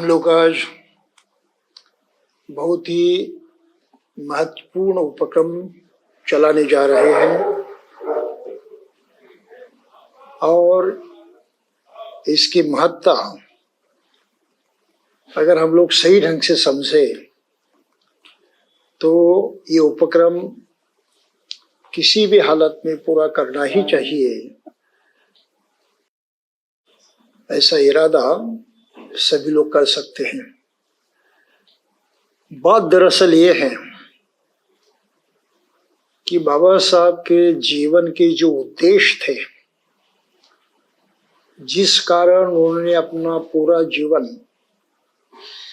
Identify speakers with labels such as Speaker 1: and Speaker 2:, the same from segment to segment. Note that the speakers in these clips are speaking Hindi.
Speaker 1: हम लोग आज बहुत ही महत्वपूर्ण उपक्रम चलाने जा रहे हैं और इसकी महत्ता अगर हम लोग सही ढंग से समझे तो ये उपक्रम किसी भी हालत में पूरा करना ही चाहिए, ऐसा इरादा सभी लोग कर सकते हैं। बात दरअसल ये है कि बाबा साहब के जीवन के जो उद्देश्य थे, जिस कारण उन्होंने अपना पूरा जीवन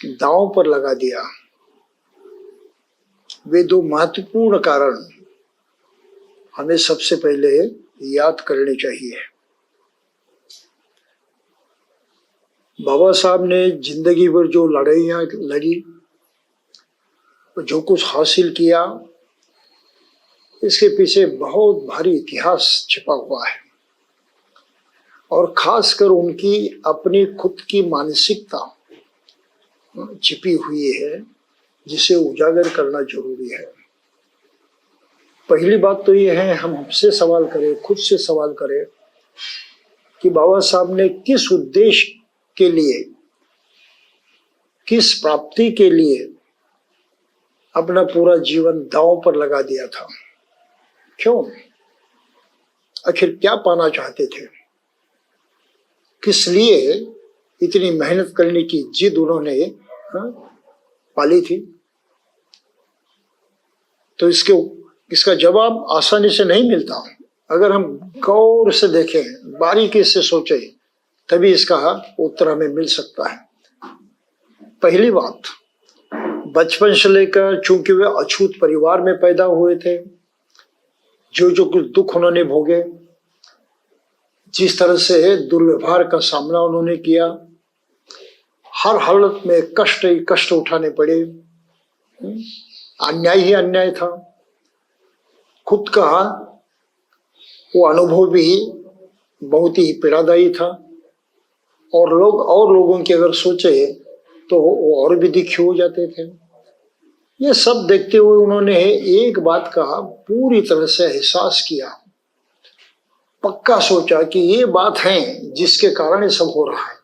Speaker 1: दांव पर लगा दिया, वे दो महत्वपूर्ण कारण हमें सबसे पहले याद करने चाहिए। बाबा साहब ने जिंदगी भर जो लड़ाइयाँ लड़ी, जो कुछ हासिल किया, इसके पीछे बहुत भारी इतिहास छिपा हुआ है और खासकर उनकी अपनी खुद की मानसिकता छिपी हुई है, जिसे उजागर करना जरूरी है। पहली बात तो ये है, हम हमसे सवाल करें, खुद से सवाल करें कि बाबा साहब ने किस उद्देश्य के लिए, किस प्राप्ति के लिए अपना पूरा जीवन दांव पर लगा दिया था। क्यों? आखिर क्या पाना चाहते थे? किस लिए इतनी मेहनत करने की जिद उन्होंने पाली थी? तो इसका जवाब आसानी से नहीं मिलता। अगर हम गौर से देखें, बारीकी से सोचें, तभी इसका उत्तर हमें मिल सकता है। पहली बात, बचपन से लेकर चूंकि वे अछूत परिवार में पैदा हुए थे, जो कुछ दुख उन्होंने भोगे, जिस तरह से दुर्व्यवहार का सामना उन्होंने किया, हर हालत में कष्ट ही कष्ट उठाने पड़े, अन्याय ही अन्याय था। खुद का वो अनुभव भी बहुत ही पीड़ादायी था और लोगों की अगर सोचे तो वो और भी दुखी हो जाते थे। ये सब देखते हुए उन्होंने एक बात का पूरी तरह से एहसास किया, पक्का सोचा कि ये बात है जिसके कारण ये सब हो रहा है।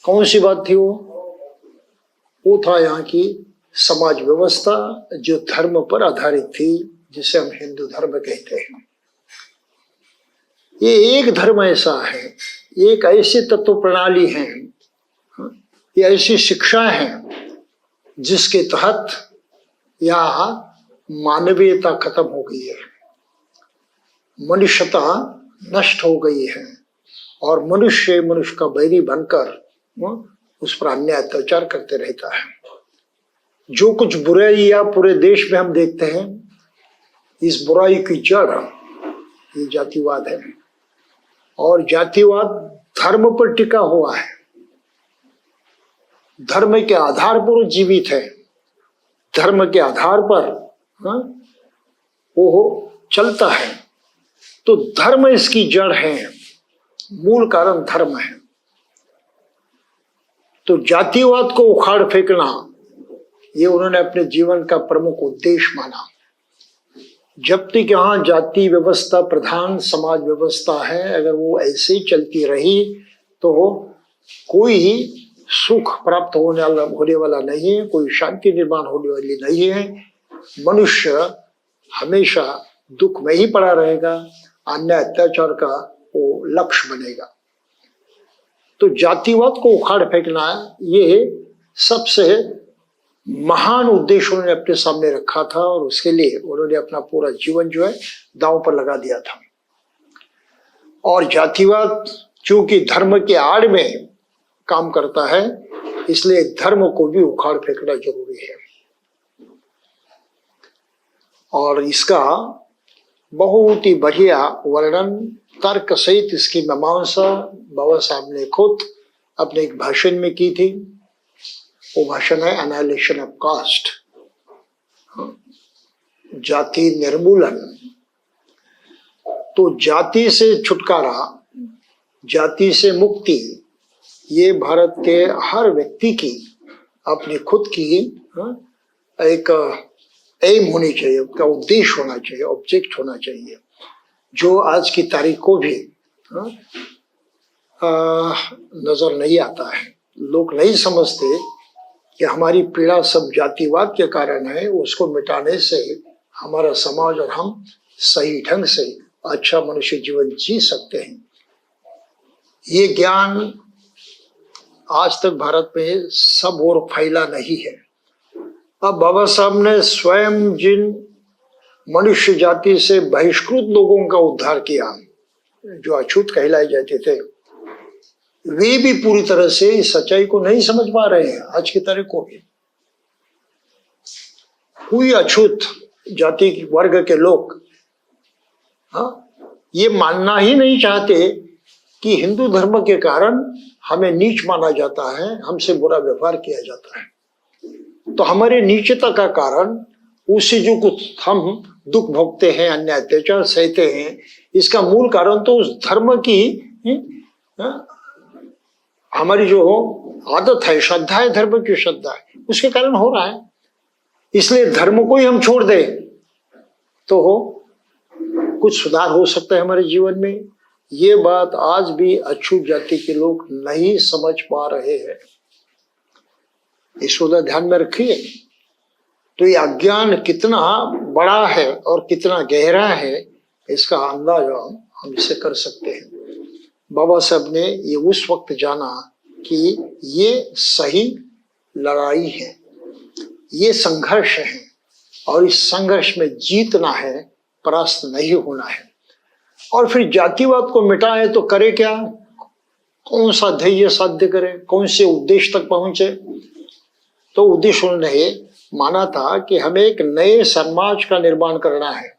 Speaker 1: कौन सी बात थी वो था यहाँ की समाज व्यवस्था, जो धर्म पर आधारित थी, जिसे हम हिंदू धर्म कहते हैं। ये एक धर्म ऐसा है, एक ऐसी तत्व प्रणाली है, ये ऐसी शिक्षा है जिसके तहत यहाँ मानवीयता खत्म हो गई है, मनुष्यता नष्ट हो गई है और मनुष्य का बैरी बनकर उस पर अन्याय अत्याचार करते रहता है। जो कुछ बुराइयां पूरे देश में हम देखते हैं, इस बुराई की जड़ ये जातिवाद है और जातिवाद धर्म पर टिका हुआ है, धर्म के आधार पर जीवित है, धर्म के आधार पर वो चलता है। तो धर्म इसकी जड़ है, मूल कारण धर्म है। तो जातिवाद को उखाड़ फेंकना, ये उन्होंने अपने जीवन का प्रमुख उद्देश्य माना। जब तक यहाँ जाति व्यवस्था प्रधान समाज व्यवस्था है, अगर वो ऐसे ही चलती रही तो कोई सुख प्राप्त होने वाला नहीं है, कोई शांति निर्माण होने वाली नहीं है। मनुष्य हमेशा दुख में ही पड़ा रहेगा, अन्याय अत्याचार का वो लक्ष्य बनेगा। तो जातिवाद को उखाड़ फेंकना, ये सबसे महान उद्देश्य उन्होंने अपने सामने रखा था और उसके लिए उन्होंने अपना पूरा जीवन जो है दांव पर लगा दिया था। और जातिवाद चूंकि धर्म के आड़ में काम करता है, इसलिए धर्म को भी उखाड़ फेंकना जरूरी है। और इसका बहुत ही बढ़िया वर्णन तर्क सहित इसकी मीमांसा बाबा साहब ने खुद अपने एक भाषण में की थी। वो भाषण है एनालिसिस ऑफ कास्ट, जाति निर्मूलन। तो जाति से छुटकारा, जाति से मुक्ति, ये भारत के हर व्यक्ति की अपनी खुद की एक एम होनी चाहिए, उसका उद्देश्य होना चाहिए, ऑब्जेक्ट होना चाहिए, जो आज की तारीख को भी नजर नहीं आता है। लोग नहीं समझते कि हमारी पीड़ा सब जातिवाद के कारण है। उसको मिटाने से हमारा समाज और हम सही ढंग से अच्छा मनुष्य जीवन जी सकते हैं। ये ज्ञान आज तक भारत में सब और फैला नहीं है। अब बाबा साहब ने स्वयं जिन मनुष्य जाति से बहिष्कृत लोगों का उद्धार किया, जो अछूत कहलाए जाते थे, वे भी पूरी तरह से इस सच्चाई को नहीं समझ पा रहे हैं। आज की तारीख को भी कोई अछूत जाति वर्ग के लोग ये मानना ही नहीं चाहते कि हिंदू धर्म के कारण हमें नीच माना जाता है, हमसे बुरा व्यवहार किया जाता है। तो हमारे नीचता का कारण, उससे जो कुछ हम दुख भोगते हैं, अन्य अत्याचार सहते हैं, इसका मूल कारण तो उस धर्म की हमारी जो आदत है, श्रद्धा है, धर्म की श्रद्धा है, उसके कारण हो रहा है। इसलिए धर्म को ही हम छोड़ दें तो कुछ सुधार हो सकता है हमारे जीवन में। ये बात आज भी अछूत जाति के लोग नहीं समझ पा रहे हैं। इसको ध्यान में रखिए। तो ये अज्ञान कितना बड़ा है और कितना गहरा है, इसका अंदाजा हम इससे कर सकते हैं। बाबा साहब ने ये उस वक्त जाना कि ये सही लड़ाई है, ये संघर्ष है, और इस संघर्ष में जीतना है, परास्त नहीं होना है। और फिर जातिवाद को मिटाए तो करे क्या, कौन सा ध्येय साध्य करे, कौन से उद्देश्य तक पहुंचे। तो उद्देश्य उन्होंने माना था कि हमें एक नए समाज का निर्माण करना है।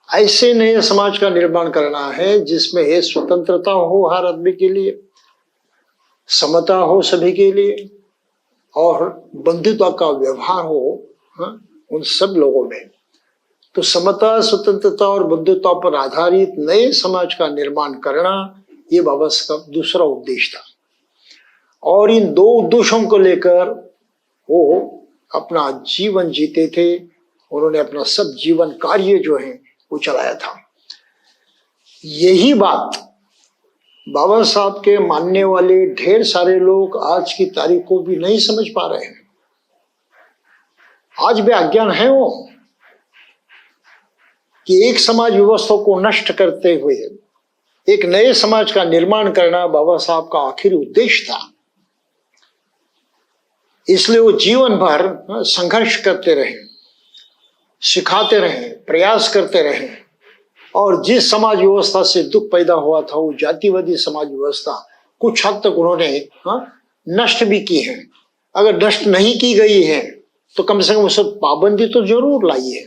Speaker 1: ऐसे नए समाज का निर्माण करना है जिसमें स्वतंत्रता हो हर आदमी के लिए, समता हो सभी के लिए, और बंधुता का व्यवहार हो उन सब लोगों में। तो समता, स्वतंत्रता और बंधुता पर आधारित नए समाज का निर्माण करना, ये बाबा साहब का दूसरा उद्देश्य था। और इन दो उद्देश्यों को लेकर वो अपना जीवन जीते थे। उन्होंने अपना सब जीवन कार्य जो है वो चलाया था। यही बात बाबा साहब के मानने वाले ढेर सारे लोग आज की तारीख को भी नहीं समझ पा रहे हैं। आज भी अज्ञान है वो कि एक समाज व्यवस्था को नष्ट करते हुए एक नए समाज का निर्माण करना बाबा साहब का आखिरी उद्देश्य था। इसलिए वो जीवन भर संघर्ष करते रहे, सिखाते रहे, प्रयास करते रहे। और जिस समाज व्यवस्था से दुख पैदा हुआ था, वो जातिवादी समाज व्यवस्था, कुछ हद तक उन्होंने नष्ट भी की है। अगर नष्ट नहीं की गई है तो कम से कम उस पाबंदी तो जरूर लाई है।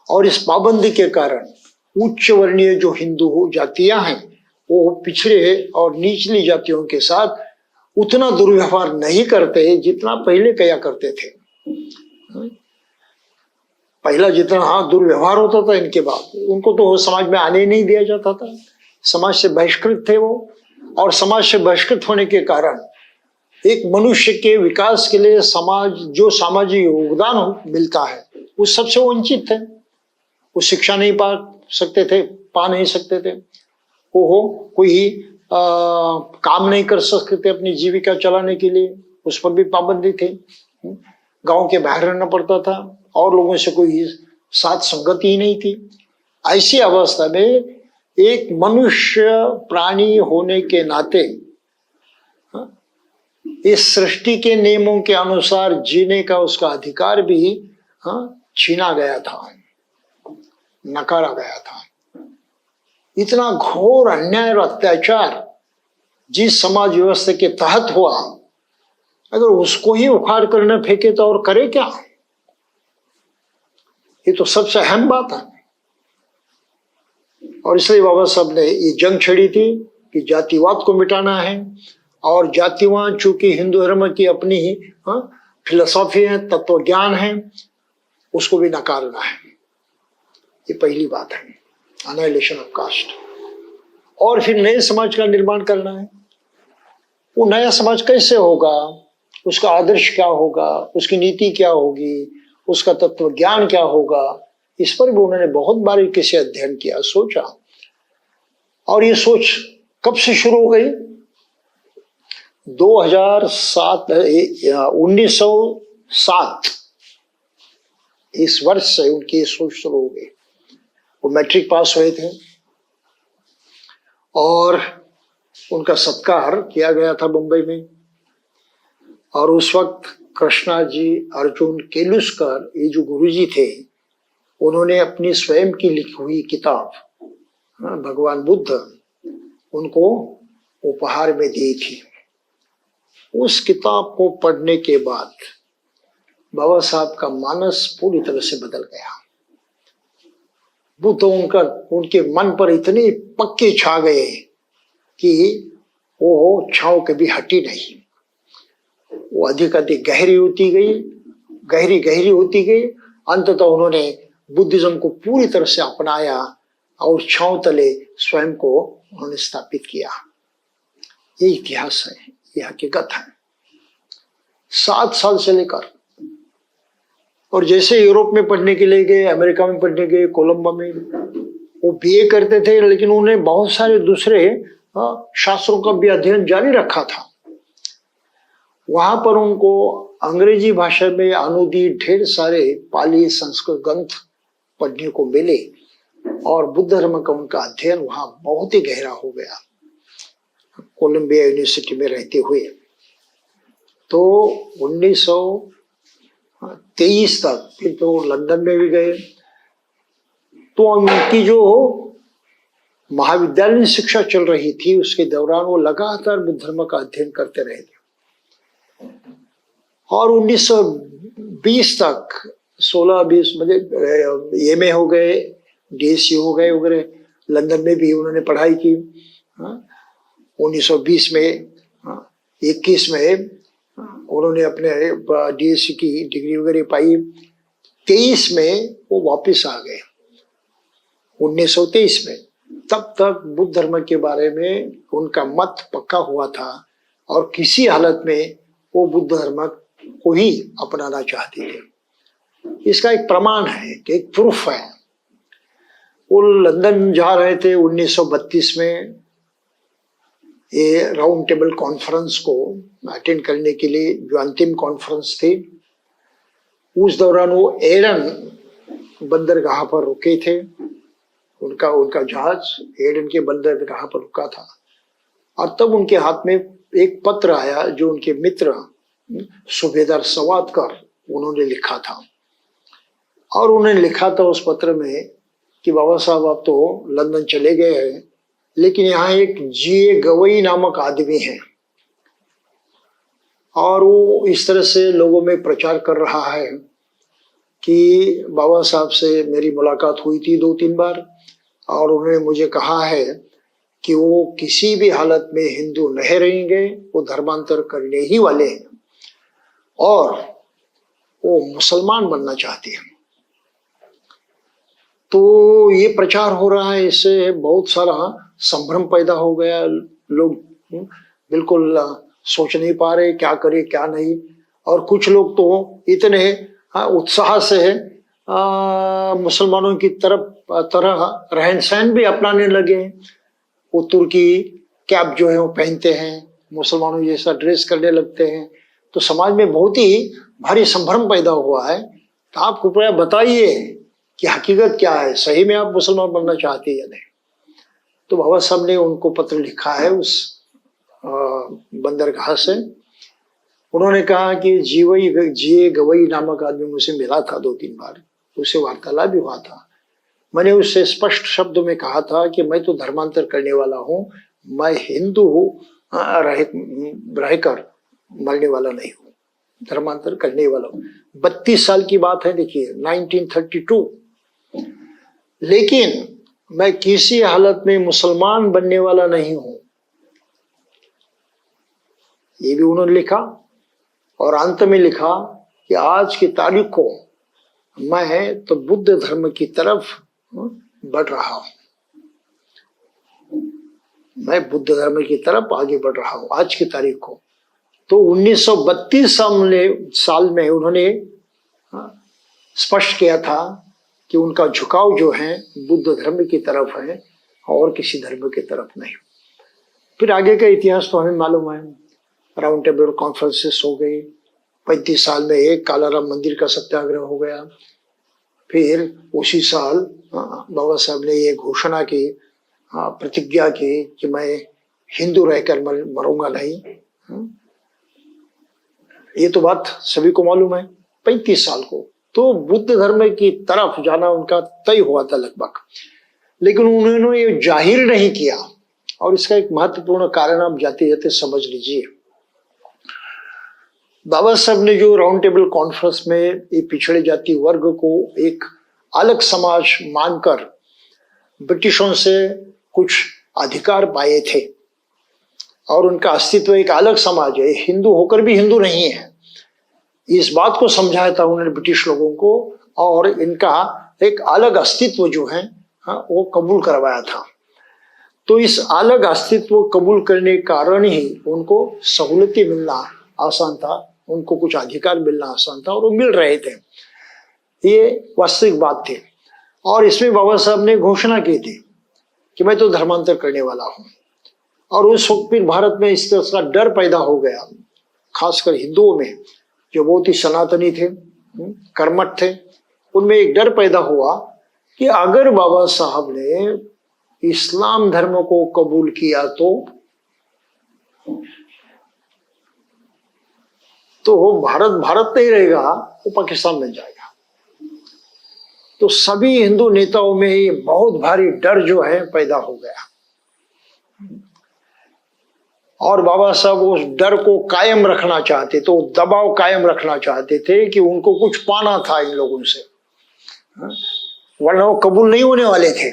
Speaker 1: और इस पाबंदी के कारण उच्च वर्णीय जो हिंदू जातियां हैं, वो पिछड़े और निचली जातियों के साथ उतना दुर्व्यवहार नहीं करते जितना पहले किया करते थे। पहला जितना दुर्व्यवहार होता था इनके बाद, उनको तो समाज में आने नहीं दिया जाता था। समाज से बहिष्कृत थे वो, और समाज से बहिष्कृत होने के कारण एक मनुष्य के विकास के लिए समाज जो सामाजिक योगदान मिलता है वो सबसे वंचित थे। वो शिक्षा नहीं पा सकते थे, पा नहीं सकते थे। वो कोई काम नहीं कर सकते थे अपनी जीविका चलाने के लिए, उस पर भी पाबंदी थी। गांव के बाहर रहना पड़ता था और लोगों से कोई साथ संगति ही नहीं थी। ऐसी अवस्था में एक मनुष्य प्राणी होने के नाते इस सृष्टि के नियमों के अनुसार जीने का उसका अधिकार भी छीना गया था, नकारा गया था। इतना घोर अन्याय और अत्याचार जिस समाज व्यवस्था के तहत हुआ, अगर उसको ही उखाड़ कर न फेंके तो और करे क्या। ये तो सबसे अहम बात है। और इसलिए बाबा साहब ने ये जंग छेड़ी थी कि जातिवाद को मिटाना है। और जातिवाद चूंकि हिंदू धर्म की अपनी ही फिलोसॉफी है, तत्व ज्ञान है, उसको भी नकारना है। ये पहली बात है, अनाइलेशन ऑफ कास्ट। और फिर नए समाज का निर्माण करना है। वो नया समाज कैसे होगा, उसका आदर्श क्या होगा, उसकी नीति क्या होगी, उसका तत्व ज्ञान क्या होगा, इस पर भी उन्होंने बहुत बारीकी से अध्ययन किया, सोचा। और ये सोच कब से शुरू हो गई? 1907 इस वर्ष से उनकी सोच शुरू हो गई। वो मैट्रिक पास हुए थे और उनका सत्कार किया गया था मुंबई में। और उस वक्त कृष्णा जी अर्जुन केलुस्कर, ये जो गुरुजी थे, उन्होंने अपनी स्वयं की लिखी हुई किताब भगवान बुद्ध उनको उपहार में दी थी। उस किताब को पढ़ने के बाद बाबा साहब का मानस पूरी तरह से बदल गया। बुद्ध उनके मन पर इतने पक्के छा गए कि वो छांव कभी हटी नहीं। वो अधिक अधिक गहरी होती गई, गहरी होती गई। अंततः उन्होंने बुद्धिज्म को पूरी तरह से अपनाया और छांव तले स्वयं को उन्होंने स्थापित किया। ये इतिहास है, ये हकीकत है। 7 साल से लेकर, और जैसे यूरोप में पढ़ने के लिए गए, अमेरिका में पढ़ने गए, कोलंबो में, वो बीए करते थे, लेकिन उन्होंने बहुत सारे दूसरे शास्त्रों का भी अध्ययन जारी रखा था। वहां पर उनको अंग्रेजी भाषा में अनुदित ढेर सारे पाली संस्कृत ग्रंथ पढ़ने को मिले और बुद्ध धर्म का उनका अध्ययन वहां बहुत ही गहरा हो गया, कोलंबिया यूनिवर्सिटी में रहते हुए। तो 1923 तक फिर तो लंदन में भी गए। तो उनकी जो महाविद्यालय शिक्षा चल रही थी, उसके दौरान वो लगातार बुद्ध धर्म का अध्ययन करते रहे थे। और 1920 तक 16-20 एमए हो गए, डीएससी हो गए वगैरह। लंदन में भी उन्होंने पढ़ाई की। 1920 में 21 में उन्होंने अपने डीएससी की डिग्री वगैरह पाई। 23 में वो वापस आ गए, 1923 में। तब तक बुद्ध धर्म के बारे में उनका मत पक्का हुआ था और किसी हालत में वो बुद्ध धर्म को ही अपनाना चाहते थे। इसका एक प्रमाण है, एक प्रूफ है। वो लंदन जा रहे थे 1932 में, ये राउंड टेबल कॉन्फ्रेंस को अटेंड करने के लिए, जो अंतिम कॉन्फ्रेंस थी। उस दौरान वो एडन बंदरगाह पर रुके थे। उनका जहाज एडन के बंदरगाह पर रुका था। और तब उनके हाथ में एक पत्र आया जो उनके मित्र सूबेदार सवादकर उन्होंने लिखा था। और उन्होंने लिखा था उस पत्र में कि बाबा साहब आप तो लंदन चले गए हैं, लेकिन यहाँ एक जीए गवई नामक आदमी है और वो इस तरह से लोगों में प्रचार कर रहा है कि बाबा साहब से मेरी मुलाकात हुई थी 2-3 बार और उन्होंने मुझे कहा है कि वो किसी भी हालत में हिंदू नहीं रहेंगे, वो धर्मांतर करने ही वाले हैं और वो मुसलमान बनना चाहते हैं। तो ये प्रचार हो रहा है, इससे बहुत सारा संभ्रम पैदा हो गया। लोग बिल्कुल सोच नहीं पा रहे क्या करे क्या नहीं। और कुछ लोग तो इतने उत्साह से मुसलमानों की तरह रहन सहन भी अपनाने लगे। वो तुर्की कैप जो है वो पहनते हैं, मुसलमानों जैसा ड्रेस करने लगते हैं। तो समाज में बहुत ही भारी संभ्रम पैदा हुआ है। तो आप कृपया बताइए कि हकीकत क्या है, सही में आप मुसलमान बनना चाहते हैं या नहीं। तो बाबा साहब ने उनको पत्र लिखा है उस बंदरगाह से। उन्होंने कहा कि जीए गवई नामक आदमी मुझसे मिला था 2-3 बार, उससे वार्तालाप भी हुआ था। मैंने उससे स्पष्ट शब्दों में कहा था कि मैं तो धर्मांतर करने वाला हूँ, मैं हिंदू रहकर मरने वाला नहीं हूँ, धर्मांतर करने वाला हूँ। 32 साल की बात है, देखिए 1932। लेकिन मैं किसी हालत में मुसलमान बनने वाला नहीं हूं, ये भी उन्होंने लिखा। और अंत में लिखा कि आज की तारीख को मैं तो बुद्ध धर्म की तरफ बढ़ रहा हूं। मैं बुद्ध धर्म की तरफ आगे बढ़ रहा हूं आज की तारीख को। तो 1932 साल में उन्होंने स्पष्ट किया था कि उनका झुकाव जो है बुद्ध धर्म की तरफ है और किसी धर्म की तरफ नहीं। फिर आगे का इतिहास तो हमें मालूम है, राउंड टेबल कॉन्फ्रेंसेस हो गई, 35 साल में एक कालाराम मंदिर का सत्याग्रह हो गया। फिर उसी साल बाबा साहब ने ये घोषणा की, प्रतिज्ञा की कि मैं हिंदू रहकर मरूंगा नहीं। ये तो बात सभी को मालूम है। 35 साल को तो बुद्ध धर्म की तरफ जाना उनका तय हुआ था लगभग, लेकिन उन्होंने ये जाहिर नहीं किया। और इसका एक महत्वपूर्ण कारण आप जाते जाते समझ लीजिए। बाबा साहब ने जो राउंड टेबल कॉन्फ्रेंस में ये पिछड़े जाति वर्ग को एक अलग समाज मानकर ब्रिटिशों से कुछ अधिकार पाए थे और उनका अस्तित्व एक अलग समाज है, हिंदू होकर भी हिंदू नहीं है, इस बात को समझाया था उन्होंने ब्रिटिश लोगों को, और इनका एक अलग अस्तित्व जो है वो कबूल करवाया था। तो इस अलग अस्तित्व कबूल करने के कारण ही उनको सहूलतें मिलना आसान था, उनको कुछ अधिकार मिलना आसान था और वो मिल रहे थे। ये वास्तविक बात थी। और इसमें बाबा साहब ने घोषणा की थी कि मैं तो धर्मांतर करने वाला हूँ। और उस वक्त फिर भारत में इस तरह का डर पैदा हो गया, खासकर हिंदुओं में जो बहुत ही सनातनी थे, कर्मठ थे, उनमें एक डर पैदा हुआ कि अगर बाबा साहब ने इस्लाम धर्म को कबूल किया तो वो भारत नहीं रहेगा, वो पाकिस्तान बन जाएगा। तो सभी हिंदू नेताओं में ये बहुत भारी डर जो है पैदा हो गया और बाबा साहब उस डर को कायम रखना चाहते, तो दबाव कायम रखना चाहते थे कि उनको कुछ पाना था इन लोगों से, वरना वो कबूल नहीं होने वाले थे।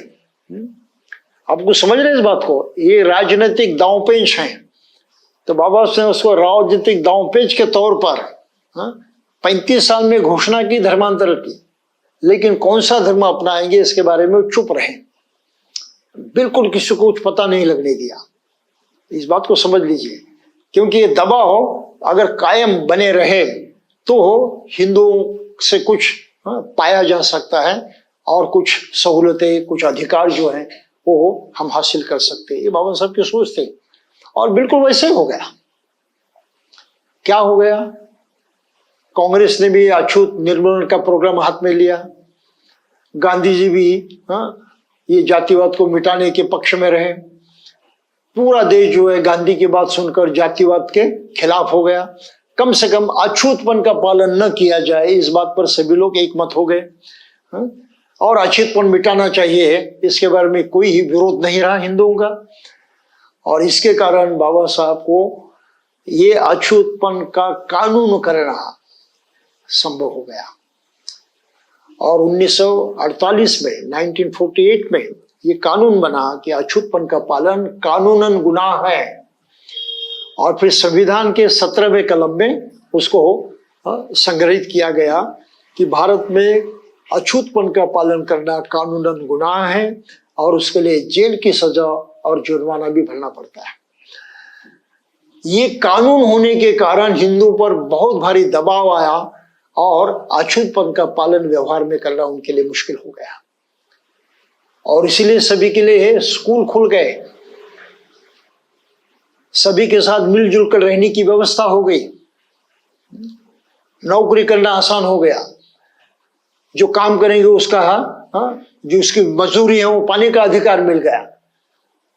Speaker 1: आपको समझ रहे इस बात को? ये राजनीतिक दांवपेच हैं। तो बाबा साहब ने उसको राजनीतिक दांवपेच के तौर पर 35 साल में घोषणा की धर्मांतर की, लेकिन कौन सा धर्म अपनाएंगे इसके बारे में चुप रहे, बिल्कुल किसी को कुछ पता नहीं लगने दिया। इस बात को समझ लीजिए, क्योंकि ये दबाव अगर कायम बने रहे तो हिंदुओं से कुछ पाया जा सकता है और कुछ सहूलतें, कुछ अधिकार जो हैं वो हम हासिल कर सकते हैं। ये बाबा साहब की सोच थी और बिल्कुल वैसे हो गया। क्या हो गया? कांग्रेस ने भी अछूत निर्मूलन का प्रोग्राम हाथ में लिया, गांधी जी भी ये जातिवाद को मिटाने के पक्ष में रहे। पूरा देश जो है गांधी की बात सुनकर जातिवाद के खिलाफ हो गया। कम से कम अछूतपन का पालन न किया जाए, इस बात पर सभी लोग एकमत हो गए और अछूतपन मिटाना चाहिए, इसके बारे में कोई ही विरोध नहीं रहा हिंदुओं का। और इसके कारण बाबा साहब को ये अछूतपन का कानून करना संभव हो गया। और 1948 में 1948 में ये कानून बना कि अछूतपन का पालन कानूनन गुनाह है। और फिर संविधान के 17वें कलम में उसको संग्रहित किया गया कि भारत में अछूतपन का पालन करना कानूनन गुनाह है और उसके लिए जेल की सजा और जुर्माना भी भरना पड़ता है। ये कानून होने के कारण हिंदू पर बहुत भारी दबाव आया और अछूतपन का पालन व्यवहार में करना उनके लिए मुश्किल हो गया। और इसीलिए सभी के लिए स्कूल खुल गए, सभी के साथ मिलजुल कर रहने की व्यवस्था हो गई, नौकरी करना आसान हो गया, जो काम करेंगे उसका जो उसकी मजदूरी है वो पाने का अधिकार मिल गया।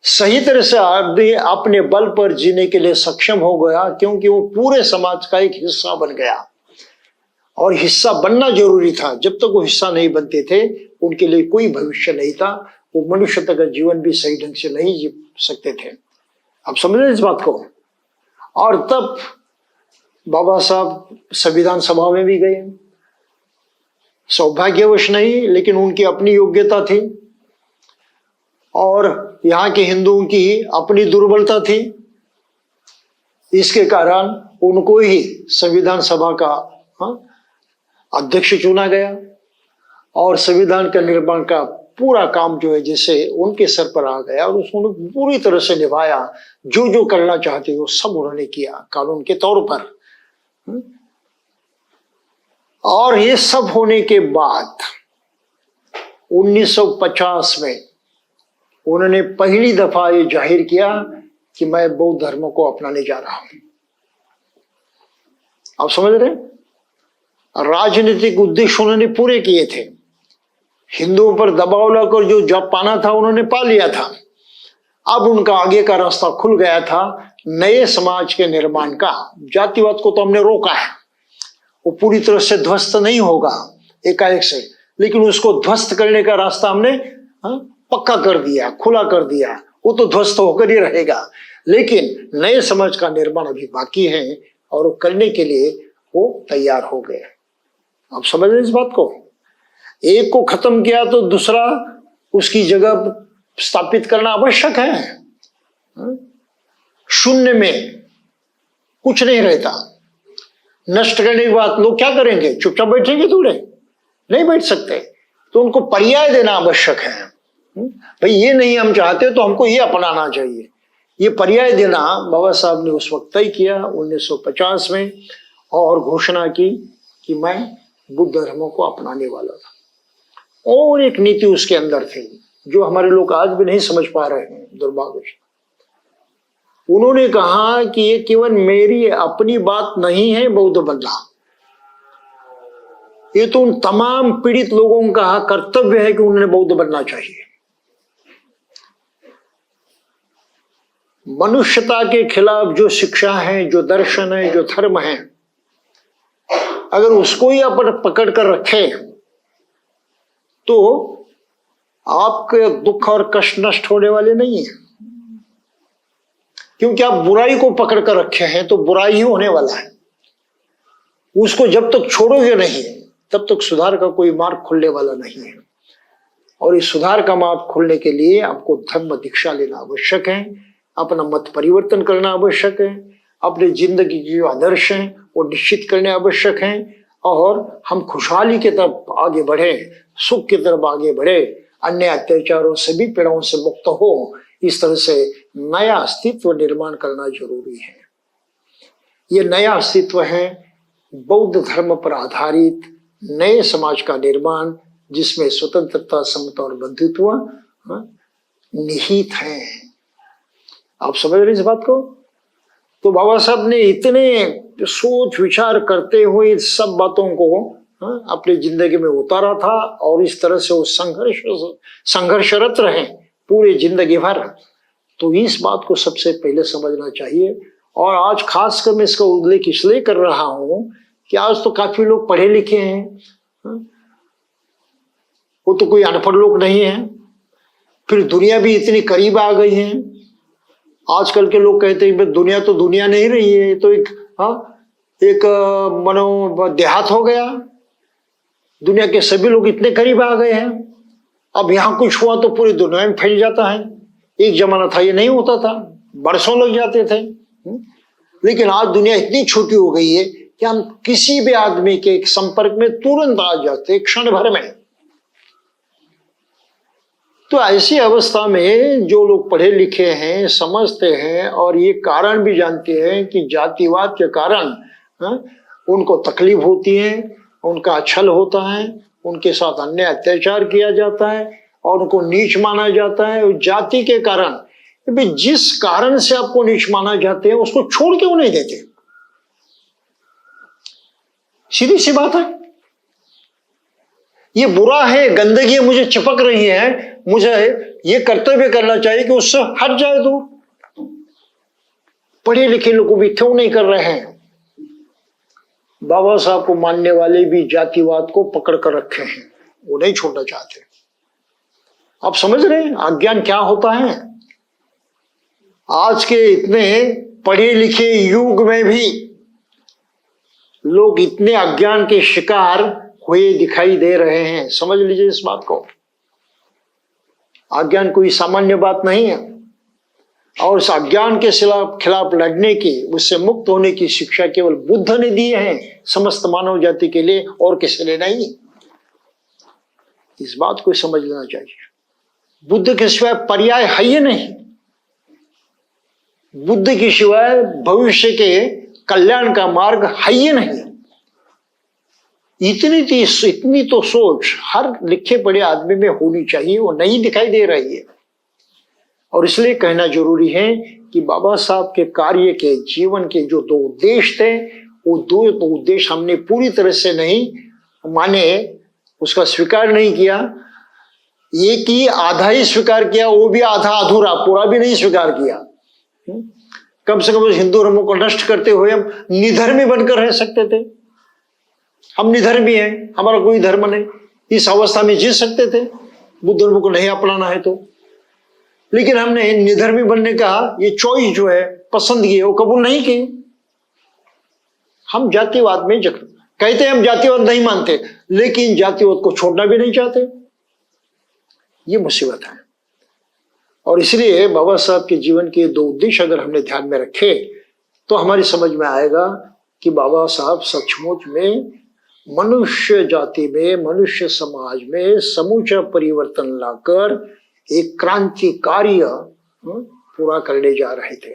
Speaker 1: सही तरह से आदमी अपने बल पर जीने के लिए सक्षम हो गया, क्योंकि वो पूरे समाज का एक हिस्सा बन गया। और हिस्सा बनना जरूरी था, जब तक वो हिस्सा नहीं बनते थे उनके लिए कोई भविष्य नहीं था, वो मनुष्यता का जीवन भी सही ढंग से नहीं जी सकते थे। आप समझ रहे इस बात को? और तब बाबा साहब संविधान सभा में भी गए, सौभाग्यवश नहीं लेकिन उनकी अपनी योग्यता थी और यहाँ के हिंदुओं की अपनी दुर्बलता थी। इसके कारण उनको ही संविधान सभा का अध्यक्ष चुना गया और संविधान का निर्माण का पूरा काम जो है जैसे उनके सर पर आ गया और उसने पूरी तरह से निभाया। जो जो करना चाहते वो सब उन्होंने किया कानून के तौर पर। और ये सब होने के बाद 1950 में उन्होंने पहली दफा ये जाहिर किया कि मैं बौद्ध धर्म को अपनाने जा रहा हूं। आप समझ रहे हैं? राजनीतिक उद्देश्य उन्होंने पूरे किए थे, हिंदुओं पर दबाव लाकर जो जब पाना था उन्होंने पा लिया था। अब उनका आगे का रास्ता खुल गया था नए समाज के निर्माण का। जातिवाद को तो हमने रोका है, वो पूरी तरह से ध्वस्त नहीं होगा एकाएक से, लेकिन उसको ध्वस्त करने का रास्ता हमने पक्का कर दिया, खुला कर दिया। वो तो ध्वस्त होकर ही रहेगा, लेकिन नए समाज का निर्माण अभी बाकी है और वो करने के लिए वो तैयार हो गए। आप समझ रहे इस बात को? एक को खत्म किया तो दूसरा उसकी जगह स्थापित करना आवश्यक है। शून्य में कुछ नहीं रहता। नष्ट करने के बाद लोग क्या करेंगे? चुपचाप बैठेंगे? थोड़े नहीं बैठ सकते। तो उनको पर्याय देना आवश्यक है। भाई ये नहीं हम चाहते तो हमको ये अपनाना चाहिए। ये पर्याय देना बाबा साहब ने उस वक्त तय किया 1950 में और घोषणा की कि मैं बुद्ध धर्म को अपनाने वाला था। और एक नीति उसके अंदर थी जो हमारे लोग आज भी नहीं समझ पा रहे हैं, दुर्भाग्य से। उन्होंने कहा कि ये केवल मेरी अपनी बात नहीं है बौद्ध बनना, ये तो उन तमाम पीड़ित लोगों का कर्तव्य है कि उन्हें बौद्ध बनना चाहिए। मनुष्यता के खिलाफ जो शिक्षा है, जो दर्शन है, जो धर्म है, अगर उसको ही अपन पकड़ कर रखे तो आपके दुख और कष्ट नष्ट होने वाले नहीं है। क्योंकि आप बुराई को पकड़ कर रखे हैं तो बुराई ही होने वाला है। उसको जब तक छोड़ोगे नहीं तब तक सुधार का कोई मार्ग खुलने वाला नहीं है। और इस सुधार का मार्ग खुलने के लिए आपको धर्म दीक्षा लेना आवश्यक है, अपना मत परिवर्तन करना आवश्यक है, अपनी जिंदगी के जो आदर्श हैं वो निश्चित करने आवश्यक हैं, और हम खुशहाली की तरफ आगे बढ़े, सुख की तरफ आगे बढ़े, अन्य अत्याचारों से भी पीड़ाओं से मुक्त हो। इस तरह से नया अस्तित्व निर्माण करना जरूरी है। ये नया अस्तित्व है बौद्ध धर्म पर आधारित नए समाज का निर्माण, जिसमें स्वतंत्रता, समता और बंधुत्व निहित है। आप समझ रहे इस बात को? तो बाबा साहब ने इतने सोच विचार करते हुए इस सब बातों को अपनी जिंदगी में उतारा था, और इस तरह से वो संघर्षरत रहे पूरे जिंदगी भर। तो इस बात को सबसे पहले समझना चाहिए। और आज खासकर मैं इसका उल्लेख इसलिए कर रहा हूं कि आज तो काफी लोग पढ़े लिखे हैं, वो तो कोई अनपढ़ लोग नहीं है। फिर दुनिया भी इतनी करीब आ गई है। आजकल के लोग कहते हैं दुनिया तो दुनिया नहीं रही है, तो एक मनो देहात हो गया। दुनिया के सभी लोग इतने करीब आ गए हैं। अब यहाँ कुछ हुआ तो पूरी दुनिया में फैल जाता है। एक जमाना था ये नहीं होता था, बरसों लग जाते थे। लेकिन आज दुनिया इतनी छोटी हो गई है कि हम किसी भी आदमी के संपर्क में तुरंत आ जाते हैं, क्षण भर में। तो ऐसी अवस्था में जो लोग पढ़े लिखे हैं, समझते हैं और ये कारण भी जानते हैं कि जातिवाद के कारण उनको तकलीफ होती है, उनका छल होता है, उनके साथ अन्य अत्याचार किया जाता है और उनको नीच माना जाता है जाति के कारण। जिस कारण से आपको नीच माना जाते हैं उसको छोड़ क्यों नहीं देते? सीधी सी बात है। ये बुरा है, गंदगी है, मुझे चिपक रही है, मुझे ये कर्तव्य करना चाहिए कि उससे हट जाए। तो पढ़े लिखे लोग भी क्यों नहीं कर रहे हैं? बाबा साहब को मानने वाले भी जातिवाद को पकड़ कर रखे हैं, वो नहीं छोड़ना चाहते। आप समझ रहे हैं अज्ञान क्या होता है? आज के इतने पढ़े लिखे युग में भी लोग इतने अज्ञान के शिकार हुए दिखाई दे रहे हैं। समझ लीजिए इस बात को। अज्ञान कोई सामान्य बात नहीं है, और इस अज्ञान के खिलाफ लड़ने की, उससे मुक्त होने की शिक्षा केवल बुद्ध ने दी है समस्त मानव जाति के लिए, और किसी ने नहीं। इस बात को समझ लेना चाहिए। बुद्ध के सिवाय पर्याय है ही नहीं। बुद्ध के सिवाय भविष्य के कल्याण का मार्ग है ही नहीं। इतनी तो सोच हर लिखे पढ़े आदमी में होनी चाहिए, वो नहीं दिखाई दे रही है। और इसलिए कहना जरूरी है कि बाबा साहब के कार्य के जीवन के जो दो उद्देश्य थे, वो दो उद्देश्य हमने पूरी तरह से नहीं माने, उसका स्वीकार नहीं किया। एक ही आधा ही स्वीकार किया, वो भी आधा अधूरा, पूरा भी नहीं स्वीकार किया। कम से कम उस हिंदू धर्म को नष्ट करते हुए हम निधर्मी बनकर रह सकते थे। हम निधर्मी हैं, हमारा कोई धर्म नहीं, इस अवस्था में जी सकते थे बुद्ध धर्म को नहीं अपनाना है तो। लेकिन हमने निधर्मी बनने का ये चॉइस जो है, पसंद की है, वो कबूल नहीं की। हम जातिवाद में कहते हैं हम जातिवाद नहीं मानते, लेकिन जातिवाद को छोड़ना भी नहीं चाहते। ये मुसीबत है। और इसलिए बाबा साहब के जीवन के दो उद्देश्य अगर हमने ध्यान में रखे तो हमारी समझ में आएगा कि बाबा साहब सचमुच में मनुष्य जाति में, मनुष्य समाज में समूचा परिवर्तन लाकर एक क्रांति कार्य पूरा करने जा रहे थे।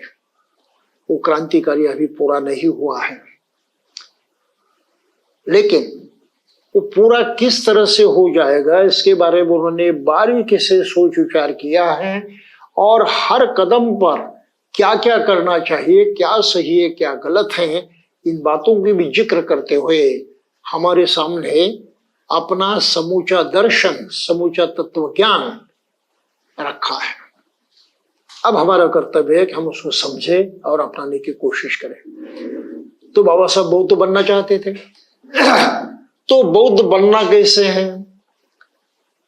Speaker 1: वो क्रांति कार्य अभी पूरा नहीं हुआ है, लेकिन वो पूरा किस तरह से हो जाएगा इसके बारे में उन्होंने बारीकी से सोच विचार किया है। और हर कदम पर क्या क्या करना चाहिए, क्या सही है क्या गलत है, इन बातों की भी जिक्र करते हुए हमारे सामने अपना समूचा दर्शन, समूचा तत्व ज्ञान रखा है। अब हमारा कर्तव्य है कि हम उसको समझे और अपनाने की कोशिश करें। तो बाबा साहब बौद्ध बनना चाहते थे, तो बौद्ध बनना कैसे है,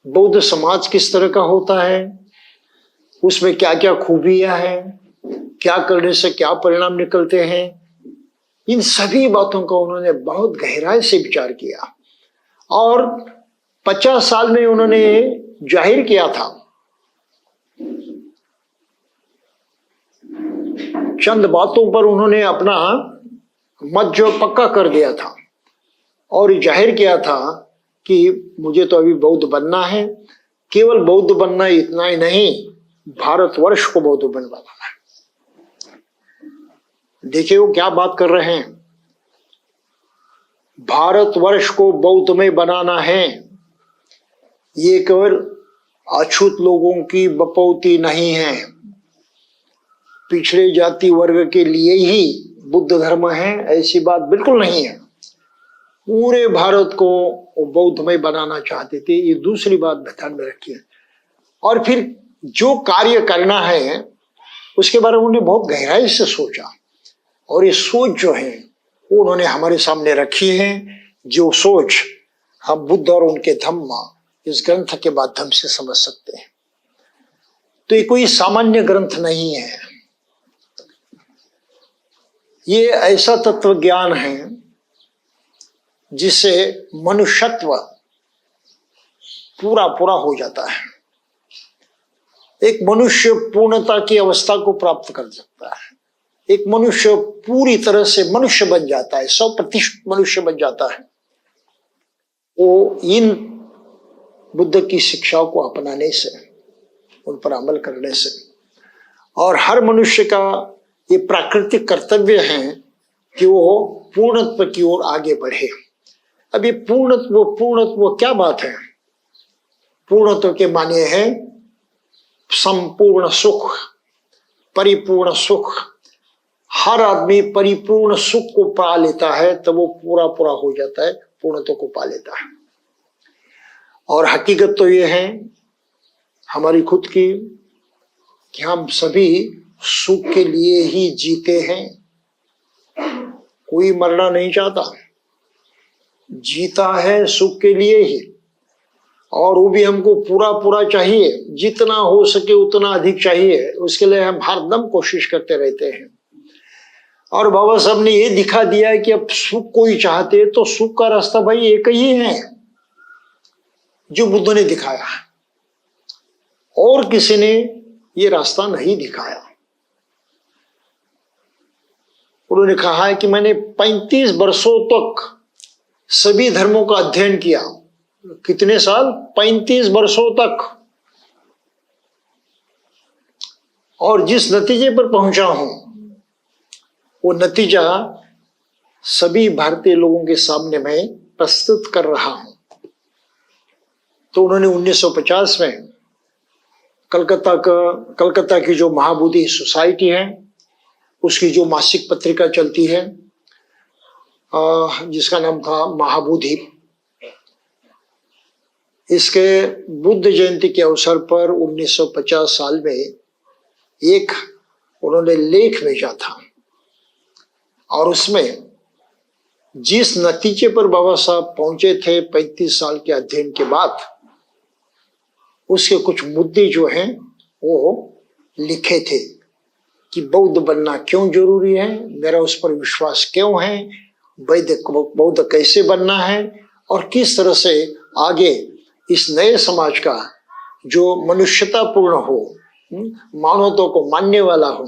Speaker 1: बौद्ध समाज किस तरह का होता है, उसमें क्या क्या खूबियां हैं, क्या करने से क्या परिणाम निकलते हैं, इन सभी बातों का उन्होंने बहुत गहराई से विचार किया। और 50 साल में उन्होंने जाहिर किया था, चंद बातों पर उन्होंने अपना मत जो पक्का कर दिया था और जाहिर किया था कि मुझे तो अभी बौद्ध बनना है। केवल बौद्ध बनना इतना ही नहीं, भारतवर्ष को बौद्ध बनवाना है। देखिए वो क्या बात कर रहे हैं, भारतवर्ष को बौद्धमय बनाना है। ये केवल अछूत लोगों की बपौती नहीं है, पिछड़े जाति वर्ग के लिए ही बुद्ध धर्म है ऐसी बात बिल्कुल नहीं है। पूरे भारत को बौद्धमय बनाना चाहते थे, ये दूसरी बात ध्यान में रखिए। और फिर जो कार्य करना है उसके बारे में उन्होंने बहुत गहराई से सोचा, और ये सोच जो है वो उन्होंने हमारे सामने रखी है। जो सोच हम बुद्ध और उनके धम्म इस ग्रंथ के माध्यम से समझ सकते हैं। तो ये कोई सामान्य ग्रंथ नहीं है, ये ऐसा तत्व ज्ञान है जिससे मनुष्यत्व पूरा पूरा हो जाता है। एक मनुष्य पूर्णता की अवस्था को प्राप्त कर सकता है, एक मनुष्य पूरी तरह से मनुष्य बन जाता है, 100% मनुष्य बन जाता है वो इन बुद्ध की शिक्षाओं को अपनाने से, उन पर अमल करने से। और हर मनुष्य का ये प्राकृतिक कर्तव्य है कि वो पूर्णत्व की ओर आगे बढ़े। अब ये पूर्णत्व क्या बात है? पूर्णत्व के माने हैं संपूर्ण सुख, परिपूर्ण सुख। हर आदमी परिपूर्ण सुख को पा लेता है तब वो पूरा पूरा हो जाता है, पूर्णत्व को पा लेता है। और हकीकत तो ये है हमारी खुद की कि हम सभी सुख के लिए ही जीते हैं। कोई मरना नहीं चाहता, जीता है सुख के लिए ही, और वो भी हमको पूरा पूरा चाहिए, जितना हो सके उतना अधिक चाहिए, उसके लिए हम हरदम कोशिश करते रहते हैं। और बाबा साहब ने ये दिखा दिया है कि अब सुख कोई चाहते तो सुख का रास्ता भाई एक ही है जो बुद्ध ने दिखाया, और किसी ने ये रास्ता नहीं दिखाया। उन्होंने कहा है कि मैंने 35 वर्षों तक सभी धर्मों का अध्ययन किया। कितने साल? 35 वर्षों तक। और जिस नतीजे पर पहुंचा हूं वो नतीजा सभी भारतीय लोगों के सामने मैं प्रस्तुत कर रहा हूं। तो उन्होंने 1950 में कलकत्ता की जो महाबोधि सोसाइटी है उसकी जो मासिक पत्रिका चलती है जिसका नाम था महाबोधि, इसके बुद्ध जयंती के अवसर पर 1950 साल में एक उन्होंने लेख भेजा था और उसमें जिस नतीजे पर बाबा साहब पहुंचे थे 35 साल के अध्ययन के बाद, उसके कुछ मुद्दे जो हैं वो लिखे थे कि बौद्ध बनना क्यों जरूरी है, मेरा उस पर विश्वास क्यों है, बौद्ध कैसे बनना है और किस तरह से आगे इस नए समाज का जो मनुष्यतापूर्ण हो, मानवता को मानने वाला हो,